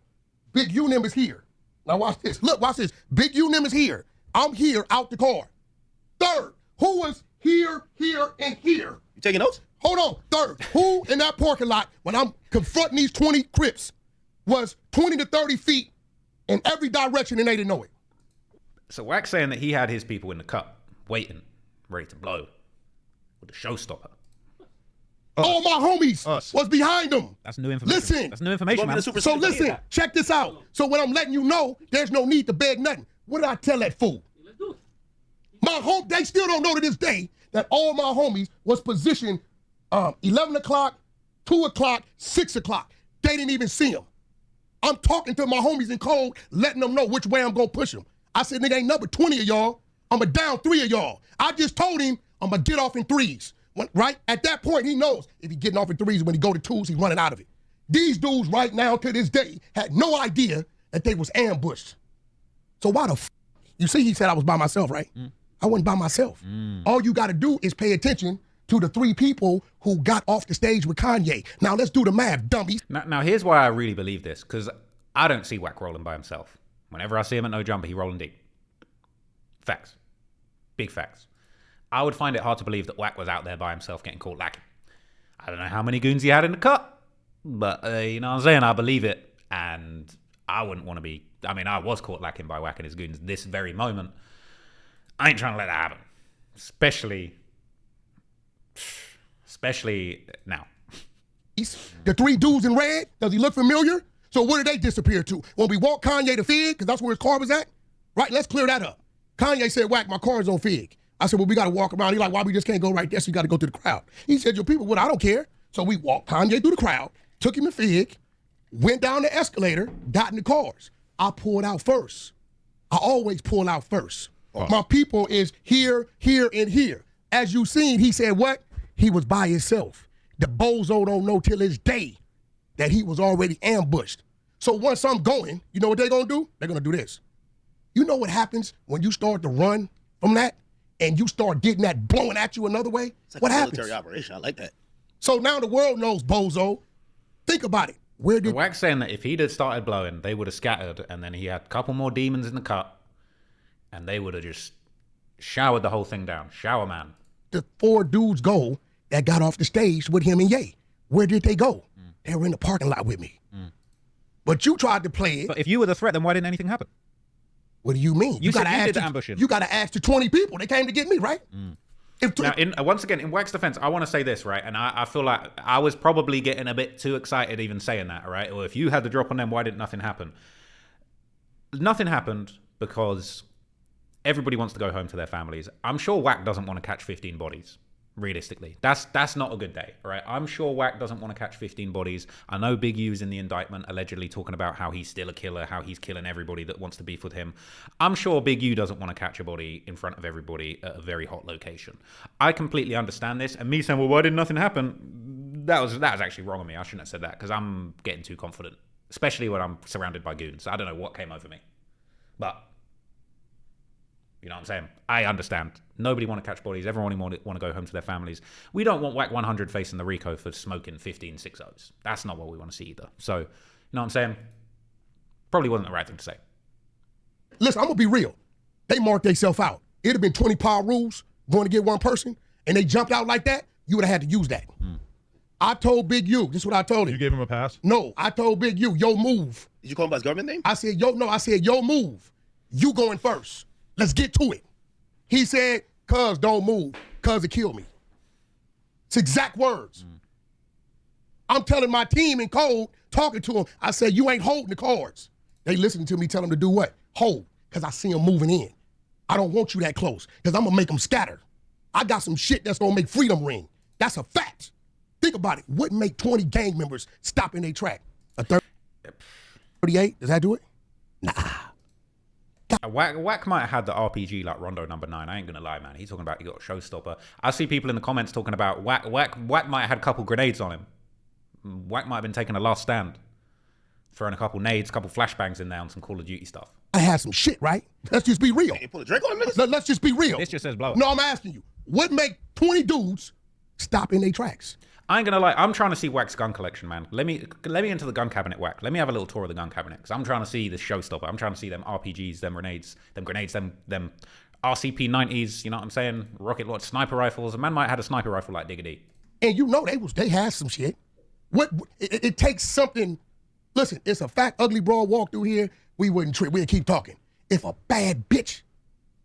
Big U-Nim is here. Now, watch this. Look, watch this. Big U-Nim is here. I'm here out the car. Third, who was here, and here? You taking notes? Hold on. Third, who in that parking lot, when I'm confronting these 20 Crips, was 20 to 30 feet in every direction and they didn't know it? So Wack's saying that he had his people in the cup, waiting, ready to blow, with the showstopper. All my homies was behind them. That's new information. Listen. That's new information, man. So listen, check this out. So when I'm letting you know, there's no need to beg nothing. What did I tell that fool? They still don't know to this day that all my homies was positioned 11 o'clock, 2 o'clock, 6 o'clock. They didn't even see them. I'm talking to my homies in code, letting them know which way I'm gonna push them. I said, nigga, ain't number 20 of y'all. I'm going to down 3 of y'all. I just told him I'm going to get off in 3s. Right? At that point, he knows if he's getting off in 3s, when he go to 2s, he's running out of it. These dudes right now to this day had no idea that they was ambushed. So why the f***? You see, he said I was by myself, right? I wasn't by myself. All you got to do is pay attention to the 3 people who got off the stage with Kanye. Now let's do the math, dummies. Now here's why I really believe this, because I don't see Wack rolling by himself. Whenever I see him at No Jumper, he rolling deep. Facts. Big facts. I would find it hard to believe that Wack was out there by himself getting caught lacking. I don't know how many goons he had in the cut, but you know what I'm saying? I believe it, and I wouldn't want to be... I mean, I was caught lacking by Wack and his goons this very moment. I ain't trying to let that happen. Especially now. The 3 dudes in red, does he look familiar? So where did they disappear to? When we walked Kanye to Fig, because that's where his car was at? Right, let's clear that up. Kanye said, Wack, my car is on Fig. I said, well, we got to walk around. He's like, why we just can't go right there? So you got to go to the crowd. He said, your people, well, I don't care. So we walked Kanye through the crowd, took him to Fig, went down the escalator, got in the cars. I pulled out first. I always pull out first. My people is here, and here. As you seen, he said what? He was by himself. The bozo don't know till his day that he was already ambushed. So once I'm going, you know what they're going to do? They're going to do this. You know what happens when you start to run from that and you start getting that blowing at you another way? It's like what a happens? military operation. I like that. So now the world knows bozo. Think about it. Where did Wack's saying that if he'd have started blowing, they would have scattered, and then he had a couple more demons in the cut, and they would have just showered the whole thing down. Shower man. the 4 dudes go that got off the stage with him and Ye? Where did they go? They were in the parking lot with me. But you tried to play it. But if you were the threat, then why didn't anything happen? What do you mean? You said gotta you ask did the the- ambushing. You got to ask the 20 people. They came to get me, right? If tw- Now, once again, in Wack's defense, I want to say this, right? And I feel like I was probably getting a bit too excited even saying that, right? Or if you had the drop on them, why didn't nothing happen? Nothing happened because everybody wants to go home to their families. I'm sure Wack doesn't want to catch 15 bodies, realistically. That's not a good day, right? I'm sure Wack doesn't want to catch 15 bodies. I know Big U's in the indictment allegedly talking about how he's still a killer, how he's killing everybody that wants to beef with him. I'm sure Big U doesn't want to catch a body in front of everybody at a very hot location. I completely understand this, and me saying, well, why did nothing happen? That was actually wrong of me. I shouldn't have said that because I'm getting too confident, especially when I'm surrounded by goons. I don't know what came over me. But you know what I'm saying? I understand. Nobody want to catch bodies. Everyone want to go home to their families. We don't want Wack 100 facing the Rico for smoking 15 6-0s. That's not what we want to see either. So, you know what I'm saying? Probably wasn't the right thing to say. Listen, I'm going to be real. They marked themselves out. It'd have been 20 power rules going to get one person, and they jumped out like that, you would have had to use that. I told Big U, this is what I told him. You gave him a pass? No, I told Big U, yo move. Did you call him by his government name? I said, yo move. You going first. Let's get to it. He said, cuz don't move, cuz it kill me. It's exact words. I'm telling my team in code, talking to them, I said, you ain't holding the cards. They listening to me tell them to do what? Hold, because I see them moving in. I don't want you that close, because I'm going to make them scatter. I got some shit that's going to make freedom ring. That's a fact. Think about it. Wouldn't make 20 gang members stop in their track. A 38, does that do it? Nah. Wack might have had the RPG like Rondo number 9. I ain't gonna lie, man. He's talking about he got a showstopper. I see people in the comments talking about Wack might have had a couple grenades on him. Wack might have been taking a last stand, throwing a couple nades, a couple flashbangs in there on some Call of Duty stuff. I had some shit, right? Let's just be real. Hey, pull a drink on him, niggas? Let's just be real. This just says blow up. No, I'm asking you. What make 20 dudes stop in their tracks? I ain't gonna lie. I'm trying to see Wack's gun collection, man. Let me into the gun cabinet, Wack. Let me have a little tour of the gun cabinet because I'm trying to see this showstopper. I'm trying to see them RPGs, them grenades, them RCP 90s. You know what I'm saying? Rocket launch sniper rifles. A man might have had a sniper rifle like Diggity. And you know they had some shit. It takes something. Listen, it's a fact. Ugly broad walk through here, we wouldn't trip. We'd keep talking. If a bad bitch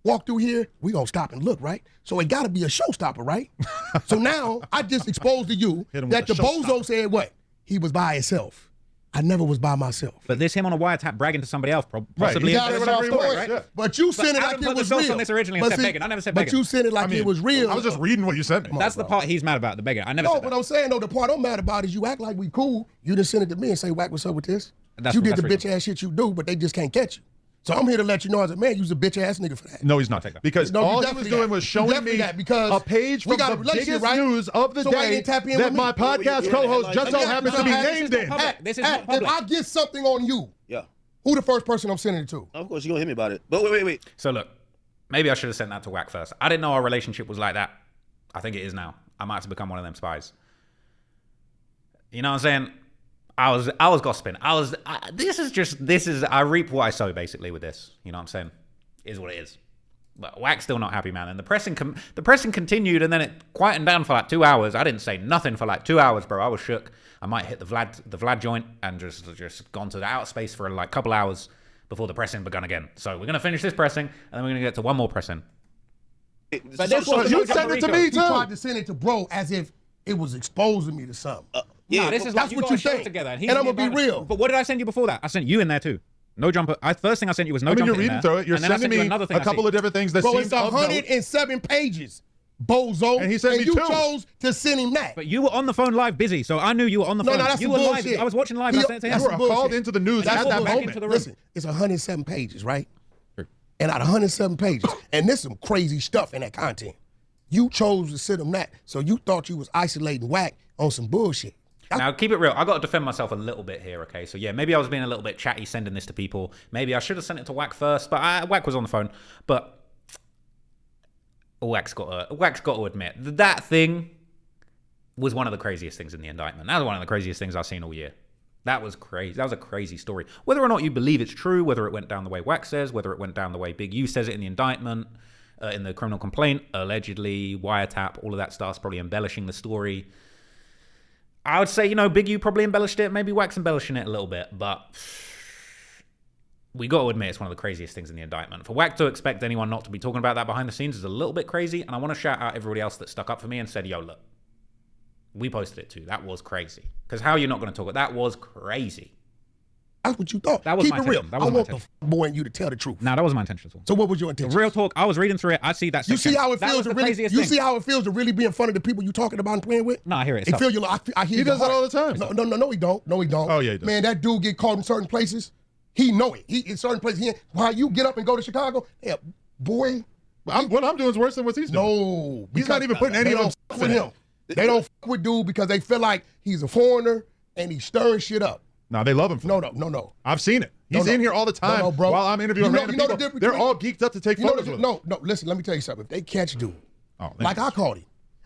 walk through here, we gonna stop and look, right? So it gotta be a showstopper, right? So now I just exposed to you that the bozo said what? He was by himself. I never was by myself. But this him on a wiretap bragging to somebody else, possibly. Right. But you said it like it was real. On this originally and said begging. I never said begging. But you said it like it was real. I was just reading what you sent me. That's the part he's mad about, the begging. I never said that. No, but I'm saying, though, the part I'm mad about is you act like we cool. You just send it to me and say, Wack, what's up with this? You did the bitch-ass shit you do, but they just can't catch you. So I'm here to let you know as a man, you's a bitch-ass nigga for that. No, he's not. Because all he was doing was showing me a page from the biggest news of the day that my podcast co-host just so happens to be named in. This is not public. If I get something on you, who the first person I'm sending it to? Of course, you're going to hit me about it. But wait. So look, maybe I should have sent that to Wack first. I didn't know our relationship was like that. I think it is now. I might have to become one of them spies. You know what I'm saying? I was gossiping. I reap what I sow basically with this. You know what I'm saying? Is what it is. But Wack's still not happy, man. And the pressing continued, and then it quietened down for like 2 hours. I didn't say nothing for like 2 hours, bro. I was shook. I might hit the Vlad joint and just gone to the outer space for like a couple hours before the pressing begun again. So we're gonna finish this pressing, and then we're gonna get to one more pressing. But this was you sent it to me too. You tried to send it to bro as if it was exposing me to something. Yeah, this is that's like, what you think. Together, and I'm gonna be real. But what did I send you before that? I sent you in there too. No jumper. First thing I sent you was no jumper. You're reading through it. You're sending me a couple of different things that bro, seem it's 107 pages. Bozo. And he sent me you 2. chose to send him that. But you were on the phone live busy, so I knew you were on the phone. No, that's you some were bullshit. live. I was watching live. And I sent it to him. You were called into the news at that moment. Listen, it's 107 pages, right? And out of 107 pages, and there's some crazy stuff in that content. You chose to send him that, so you thought you was isolating Wack on some bullshit. Now, keep it real. I got to defend myself a little bit here, okay? So, yeah, maybe I was being a little bit chatty sending this to people. Maybe I should have sent it to Wack first, but Wack was on the phone. But Wack's got to admit, that thing was one of the craziest things in the indictment. That was one of the craziest things I've seen all year. That was crazy. That was a crazy story. Whether or not you believe it's true, whether it went down the way Wack says, whether it went down the way Big U says it in the indictment, in the criminal complaint, allegedly, wiretap, all of that stuff's probably embellishing the story. I would say, Big U probably embellished it. Maybe Wack's embellishing it a little bit, but we got to admit it's one of the craziest things in the indictment. For Wack to expect anyone not to be talking about that behind the scenes is a little bit crazy, and I want to shout out everybody else that stuck up for me and said, yo, look, we posted it too. That was crazy. Because how are you not going to talk about that? Was crazy. That's what you thought. That was Keep my it real. intention. That was I my want the boy in you to tell the truth. No, that wasn't my intention at all. So what was your intention? Real talk, I was reading through it. I see that section. You see how it feels to really. You see how it feels to really be in front of the people you talking about and playing with. No, I hear it. It feel you. I hear. He does that all the time. No, he don't. No, he don't. Oh yeah, he does. Man, that dude get caught in certain places. He know it. He in certain places. While you get up and go to Chicago, yeah, boy. What I'm doing is worse than what he's doing. No, he's not even putting any of them with him. They don't fuck with dude because they feel like he's a foreigner and he's stirring shit up. No, they love him for that. No. I've seen it. He's in here all the time bro. while I'm interviewing random people. They're all geeked up to take photos with him. No, listen, let me tell you something. If they catch dude, like I caught him,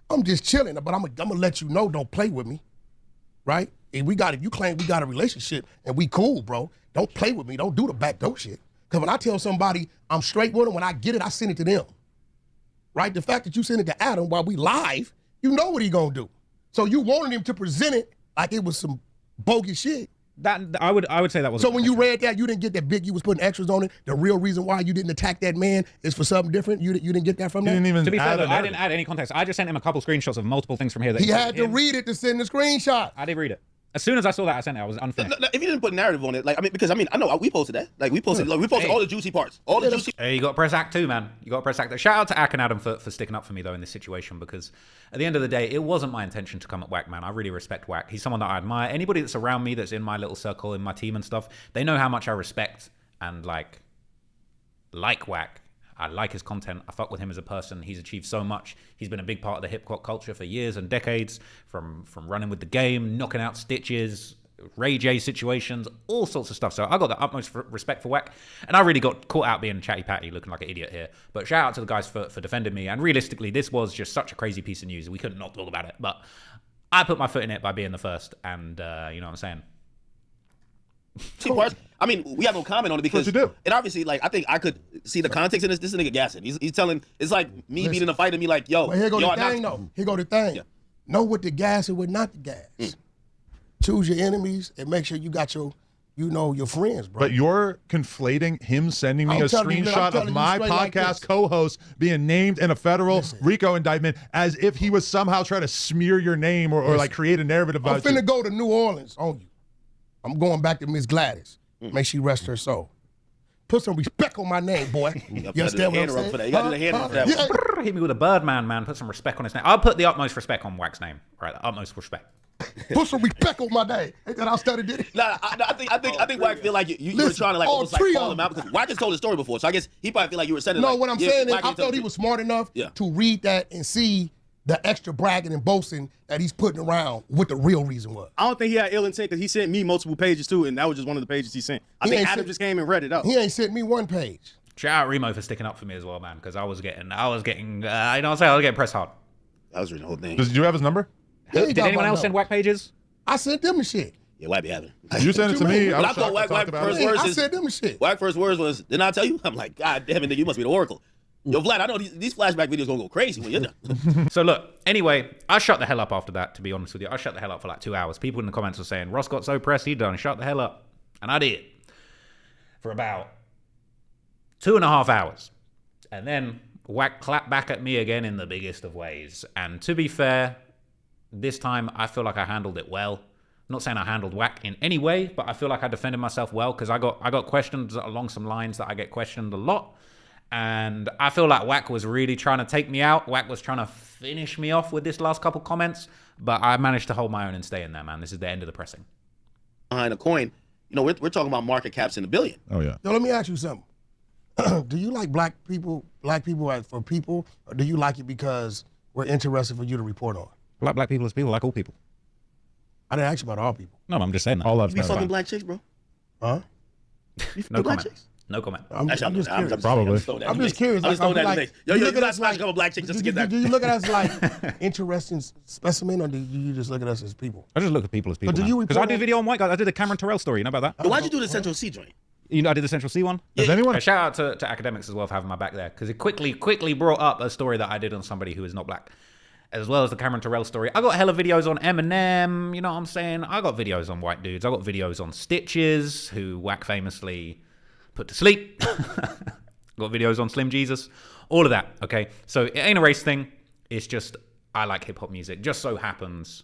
I'm just chilling, but I'm gonna let you know, don't play with me, right? And you claim we got a relationship and we cool, bro. Don't play with me. Don't do the backdoor shit. Because when I tell somebody I'm straight with them, when I get it, I send it to them, right? The fact that you send it to Adam while we live, you know what he gonna do. So you wanted him to present it like it was some bogus shit. That I would say that was. So when you read that, you didn't get that Big U was putting extras on it. The real reason why you didn't attack that man is for something different. You didn't get that from that. To be fair, though, I didn't add any context. I just sent him a couple screenshots of multiple things from here. That he had to read it to send the screenshot. I did read it. As soon as I saw that, I sent it. I was unfinished. No, if you didn't put narrative on it, I know we posted that. We posted all the juicy parts. All the juicy. Hey, you got to press act 2, man. You got to press act 2. Shout out to Ack and Adam for sticking up for me though in this situation, because at the end of the day, it wasn't my intention to come at Wack, man. I really respect Wack. He's someone that I admire. Anybody that's around me, that's in my little circle, in my team and stuff, they know how much I respect and like Wack. I like his content. I fuck with him as a person. He's achieved so much. He's been a big part of the hip hop culture for years and decades, from running with the game, knocking out stitches, Ray J situations, all sorts of stuff. So I got the utmost respect for Wack, and I really got caught out being chatty patty, looking like an idiot here. But shout out to the guys for defending me. And realistically, this was just such a crazy piece of news. We couldn't not talk about it, but I put my foot in it by being the first, and you know what I'm saying. I mean, we have no comment on it because, you do. and obviously, like, I think I could see the context in this. This nigga gassing. He's telling, it's like me being in a fight and me like, yo, Well, here go yo, the thing, though. Here go the thing. Yeah. Know what to gas and what not to gas. Choose your enemies and make sure you got your friends, bro. But you're conflating him sending me I'm a telling you, man, I'm screenshot telling of you my straight like podcast this. co-host being named in a federal RICO indictment as if he was somehow trying to smear your name or like create a narrative I'm about finna you. go to New Orleans on you. I'm going back to Miss Gladys. May she rest her soul. Put some respect on my name, boy. You understand what I'm saying? For that. You got to do the hand up for that. Yeah. Brrr, hit me with a Birdman, man. Put some respect on his name. I'll put the utmost respect on Wack's name. Right, the utmost respect. Put some respect on my name. Ain't that how studied it? Nah, I think Wack feel like you were Listen, trying to like all almost like three call of him out because Wack has told his story before, so I guess he probably feel like you were sending. No, like, what I'm yeah, saying is Wack I ain't telling thought he the was truth. smart enough Yeah. to read that and see the extra bragging and boasting that he's putting around what the real reason was. I don't think he had ill intent because he sent me multiple pages too, and that was just one of the pages he sent. I He think ain't Adam sent- just came and read it out. He ain't sent me one page. Shout out Remo for sticking up for me as well, man, because I was getting, you know what I'm saying? I was getting pressed hard. I was reading the whole thing. Do you have his number? He ain't Did got anyone my else send number. Wack pages? I sent them the shit. Yeah, Wack be having. You sent it to me. But I was thought shocked Wack to talk about first it. words I is sent them the shit. Wack first words was, didn't I tell you? I'm like, God damn it, nigga, you must be the Oracle. Yo, Vlad, I know these flashback videos gonna go crazy when you're done. So look, anyway, I shut the hell up after that, to be honest with you. I shut the hell up for like 2 hours. People in the comments were saying, Ross got so pressed, he done shut the hell up. And I did. For about 2.5 hours. And then Wack clapped back at me again in the biggest of ways. And to be fair, this time I feel like I handled it well. I'm not saying I handled Wack in any way, but I feel like I defended myself well because I got questioned along some lines that I get questioned a lot. And I feel like Wack was really trying to take me out. Wack was trying to finish me off with this last couple comments, but I managed to hold my own and stay in there, man. This is the end of the pressing. Behind a coin, you know, we're talking about market caps in the billion. Oh, yeah. Yo, let me ask you something. Do you like black people as for people, or do you like it because we're interested for you to report on? Black people is people, like all people. I didn't ask you about all people. No, I'm just saying that. All You lives be matter. fucking black chicks, bro. Huh? You fuck No black comment. chicks? No comment. I'm just curious. Probably. I'm just curious. I'm just Like, throwing that in the like, mix. Yo, you you look at gotta us smash like- a couple black chicks just to do, get that. do you look at us like interesting specimen, or do you just look at us as people? I just look at people as people. do you Because I report do on- video on White Guy. I did the Cameron Terrell story. You know about that? Yo, why'd you do the Central C joint? You know, I did the Central C one. Does anyone? Shout out to academics as well for having my back there, because it quickly brought up a story that I did on somebody who is not black, as well as the Cameron Terrell story. I got hella videos on Eminem. You know what I'm saying? I got videos on white dudes. I got videos on Stitches, who Wack famously put to sleep. Got videos on Slim Jesus. All of that. Okay, so it ain't a race thing. It's just I like hip hop music. Just so happens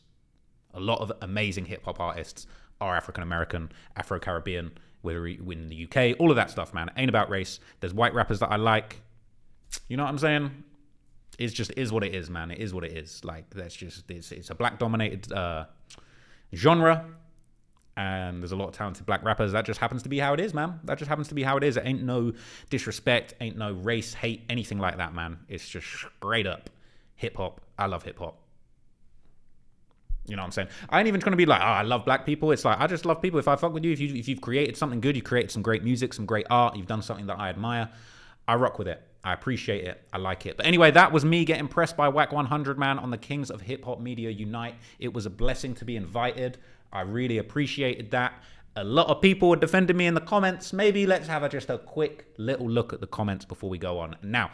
a lot of amazing hip hop artists are African American, Afro Caribbean. Whether we in the UK, all of that stuff, man. It ain't about race. There's white rappers that I like. You know what I'm saying? It's just is what it is, man. It is what it is. Like that's just it's a black dominated genre, and there's a lot of talented black rappers. That just happens to be how it is, man. That just happens to be how it is. It ain't no disrespect, ain't no race, hate, anything like that, man. It's just straight up hip hop. I love hip hop. You know what I'm saying? I ain't even trying to be like, oh, I love black people. It's like, I just love people. If I fuck with you, if you've created something good, you created some great music, some great art, you've done something that I admire, I rock with it. I appreciate it. I like it. But anyway, that was me getting pressed by Wack 100, man, on the Kings of Hip Hop Media Unite. It was a blessing to be invited. I really appreciated that. A lot of people were defending me in the comments. Maybe let's have just a quick little look at the comments before we go on. Now,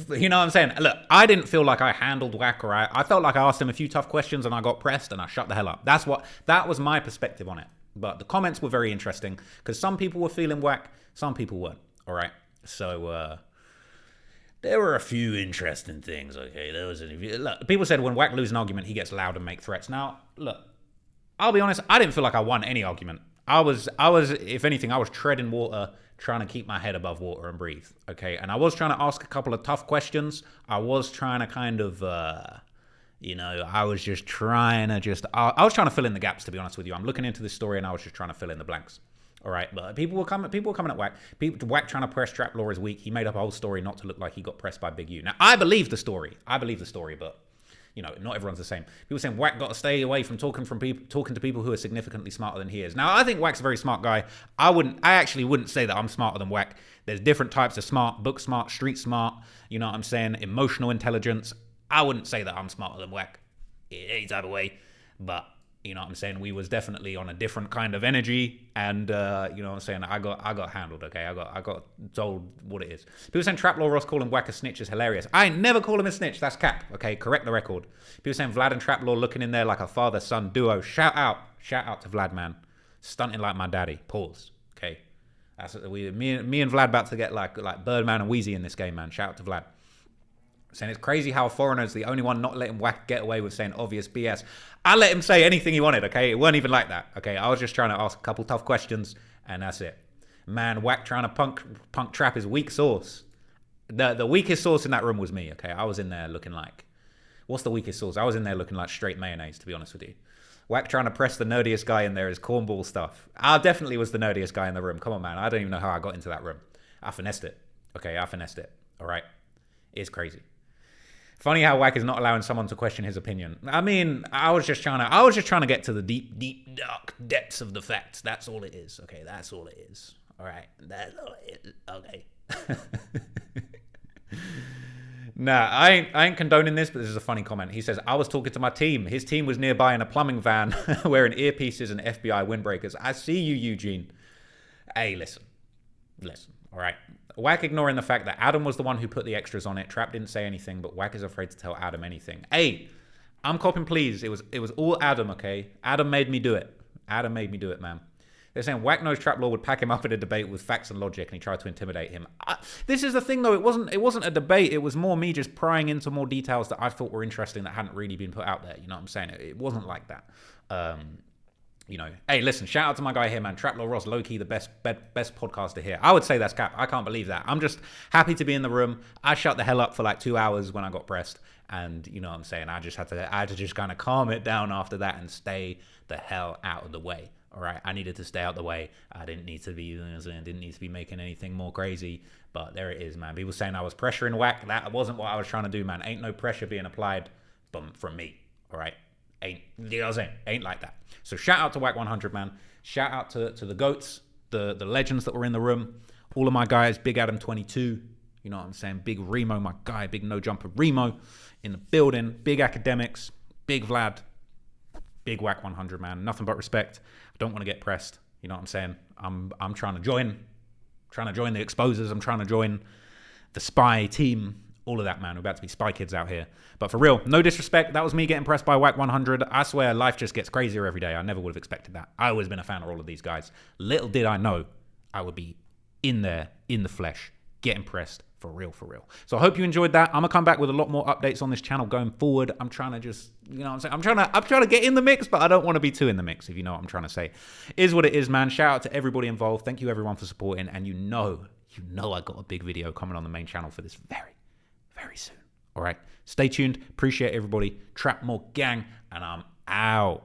you know what I'm saying? Look, I didn't feel like I handled Wack right. I felt like I asked him a few tough questions and I got pressed and I shut the hell up. That was my perspective on it. But the comments were very interesting because some people were feeling Wack, some people weren't. All right. So there were a few interesting things. Okay, look, people said when Wack loses an argument, he gets loud and make threats. Now, look, I'll be honest. I didn't feel like I won any argument. I was, if anything, I was treading water, trying to keep my head above water and breathe. Okay, and I was trying to ask a couple of tough questions. I was trying to kind of, I was just trying to I was trying to fill in the gaps. To be honest with you, I'm looking into this story and I was just trying to fill in the blanks. All right, but people were coming at Wack. Wack trying to press Trap Law is weak. He made up a whole story not to look like he got pressed by Big U. Now, I believe the story, but you know, not everyone's the same. People saying Wack got to stay away from talking to people who are significantly smarter than he is. Now, I think Wack's a very smart guy. I actually wouldn't say that I'm smarter than Wack. There's different types of smart: book smart, street smart. You know what I'm saying? Emotional intelligence. I wouldn't say that I'm smarter than Wack. Any type of way, but. You know what I'm saying? We was definitely on a different kind of energy, and you know what I'm saying? I got handled, okay? I got told what it is. People saying Trap Law Ross calling Wack a snitch is hilarious. I ain't never call him a snitch. That's cap, okay? Correct the record. People saying Vlad and Trap Law looking in there like a father-son duo. Shout out to Vlad, man. Stunting like my daddy. Pause. Okay, that's me and Vlad about to get like Birdman and Wheezy in this game, man. Shout out to Vlad. Saying it's crazy how a foreigner's the only one not letting Wack get away with saying obvious BS. I let him say anything he wanted, okay? It weren't even like that, okay? I was just trying to ask a couple tough questions, and that's it. Man, Wack trying to punk Trap is weak sauce. The weakest sauce in that room was me, okay? I was in there looking like... What's the weakest sauce? I was in there looking like straight mayonnaise, to be honest with you. Wack trying to press the nerdiest guy in there is cornball stuff. I definitely was the nerdiest guy in the room. Come on, man. I don't even know how I got into that room. I finessed it. Okay, I finessed it. All right? It's crazy. Funny how Wack is not allowing someone to question his opinion. I mean, I was just trying to get to the deep, dark depths of the facts. That's all it is. Okay, that's all it is. All right, that's all it is. Okay. Nah, I ain't condoning this, but this is a funny comment. He says, I was talking to my team. His team was nearby in a plumbing van wearing earpieces and FBI windbreakers. I see you, Eugene. Hey, listen, all right? Wack ignoring the fact that Adam was the one who put the extras on it. Trap didn't say anything, but Wack is afraid to tell Adam anything. Hey, I'm copping please. It was all Adam, okay? Adam made me do it. Adam made me do it, man. They're saying Wack knows Trap Law would pack him up in a debate with facts and logic, and he tried to intimidate him. This is the thing, though. It wasn't a debate. It was more me just prying into more details that I thought were interesting that hadn't really been put out there. You know what I'm saying? It wasn't like that. You know, hey, listen, shout out to my guy here, man. Trap Law Ross, low-key the best podcaster here. I would say that's cap. I can't believe that. I'm just happy to be in the room. I shut the hell up for like 2 hours when I got pressed. And you know what I'm saying? I had to just kind of calm it down after that and stay the hell out of the way. All right, I needed to stay out the way. I didn't need to be making anything more crazy. But there it is, man. People saying I was pressuring Wack. That wasn't what I was trying to do, man. Ain't no pressure being applied from me. All right. You know what I'm saying? Ain't like that. So shout out to Wack 100, man. Shout out to the GOATs, the legends that were in the room. All of my guys, Big Adam 22. You know what I'm saying? Big Remo, my guy. Big No Jumper Remo in the building. Big Academics. Big Vlad. Big Wack 100, man. Nothing but respect. I don't want to get pressed. You know what I'm saying? I'm trying to join. Trying to join the exposers. I'm trying to join the spy team. All of that, man. We're about to be spy kids out here. But for real, no disrespect. That was me getting pressed by Wack 100. I swear, life just gets crazier every day. I never would have expected that. I always been a fan of all of these guys. Little did I know I would be in there, in the flesh, getting pressed for real. So I hope you enjoyed that. I'm going to come back with a lot more updates on this channel going forward. I'm trying to just, you know what I'm saying? I'm trying to get in the mix, but I don't want to be too in the mix, if you know what I'm trying to say. Is what it is, man. Shout out to everybody involved. Thank you, everyone, for supporting. And you know I got a big video coming on the main channel for this very, very soon. All right. Stay tuned. Appreciate everybody. Trap more gang. And I'm out.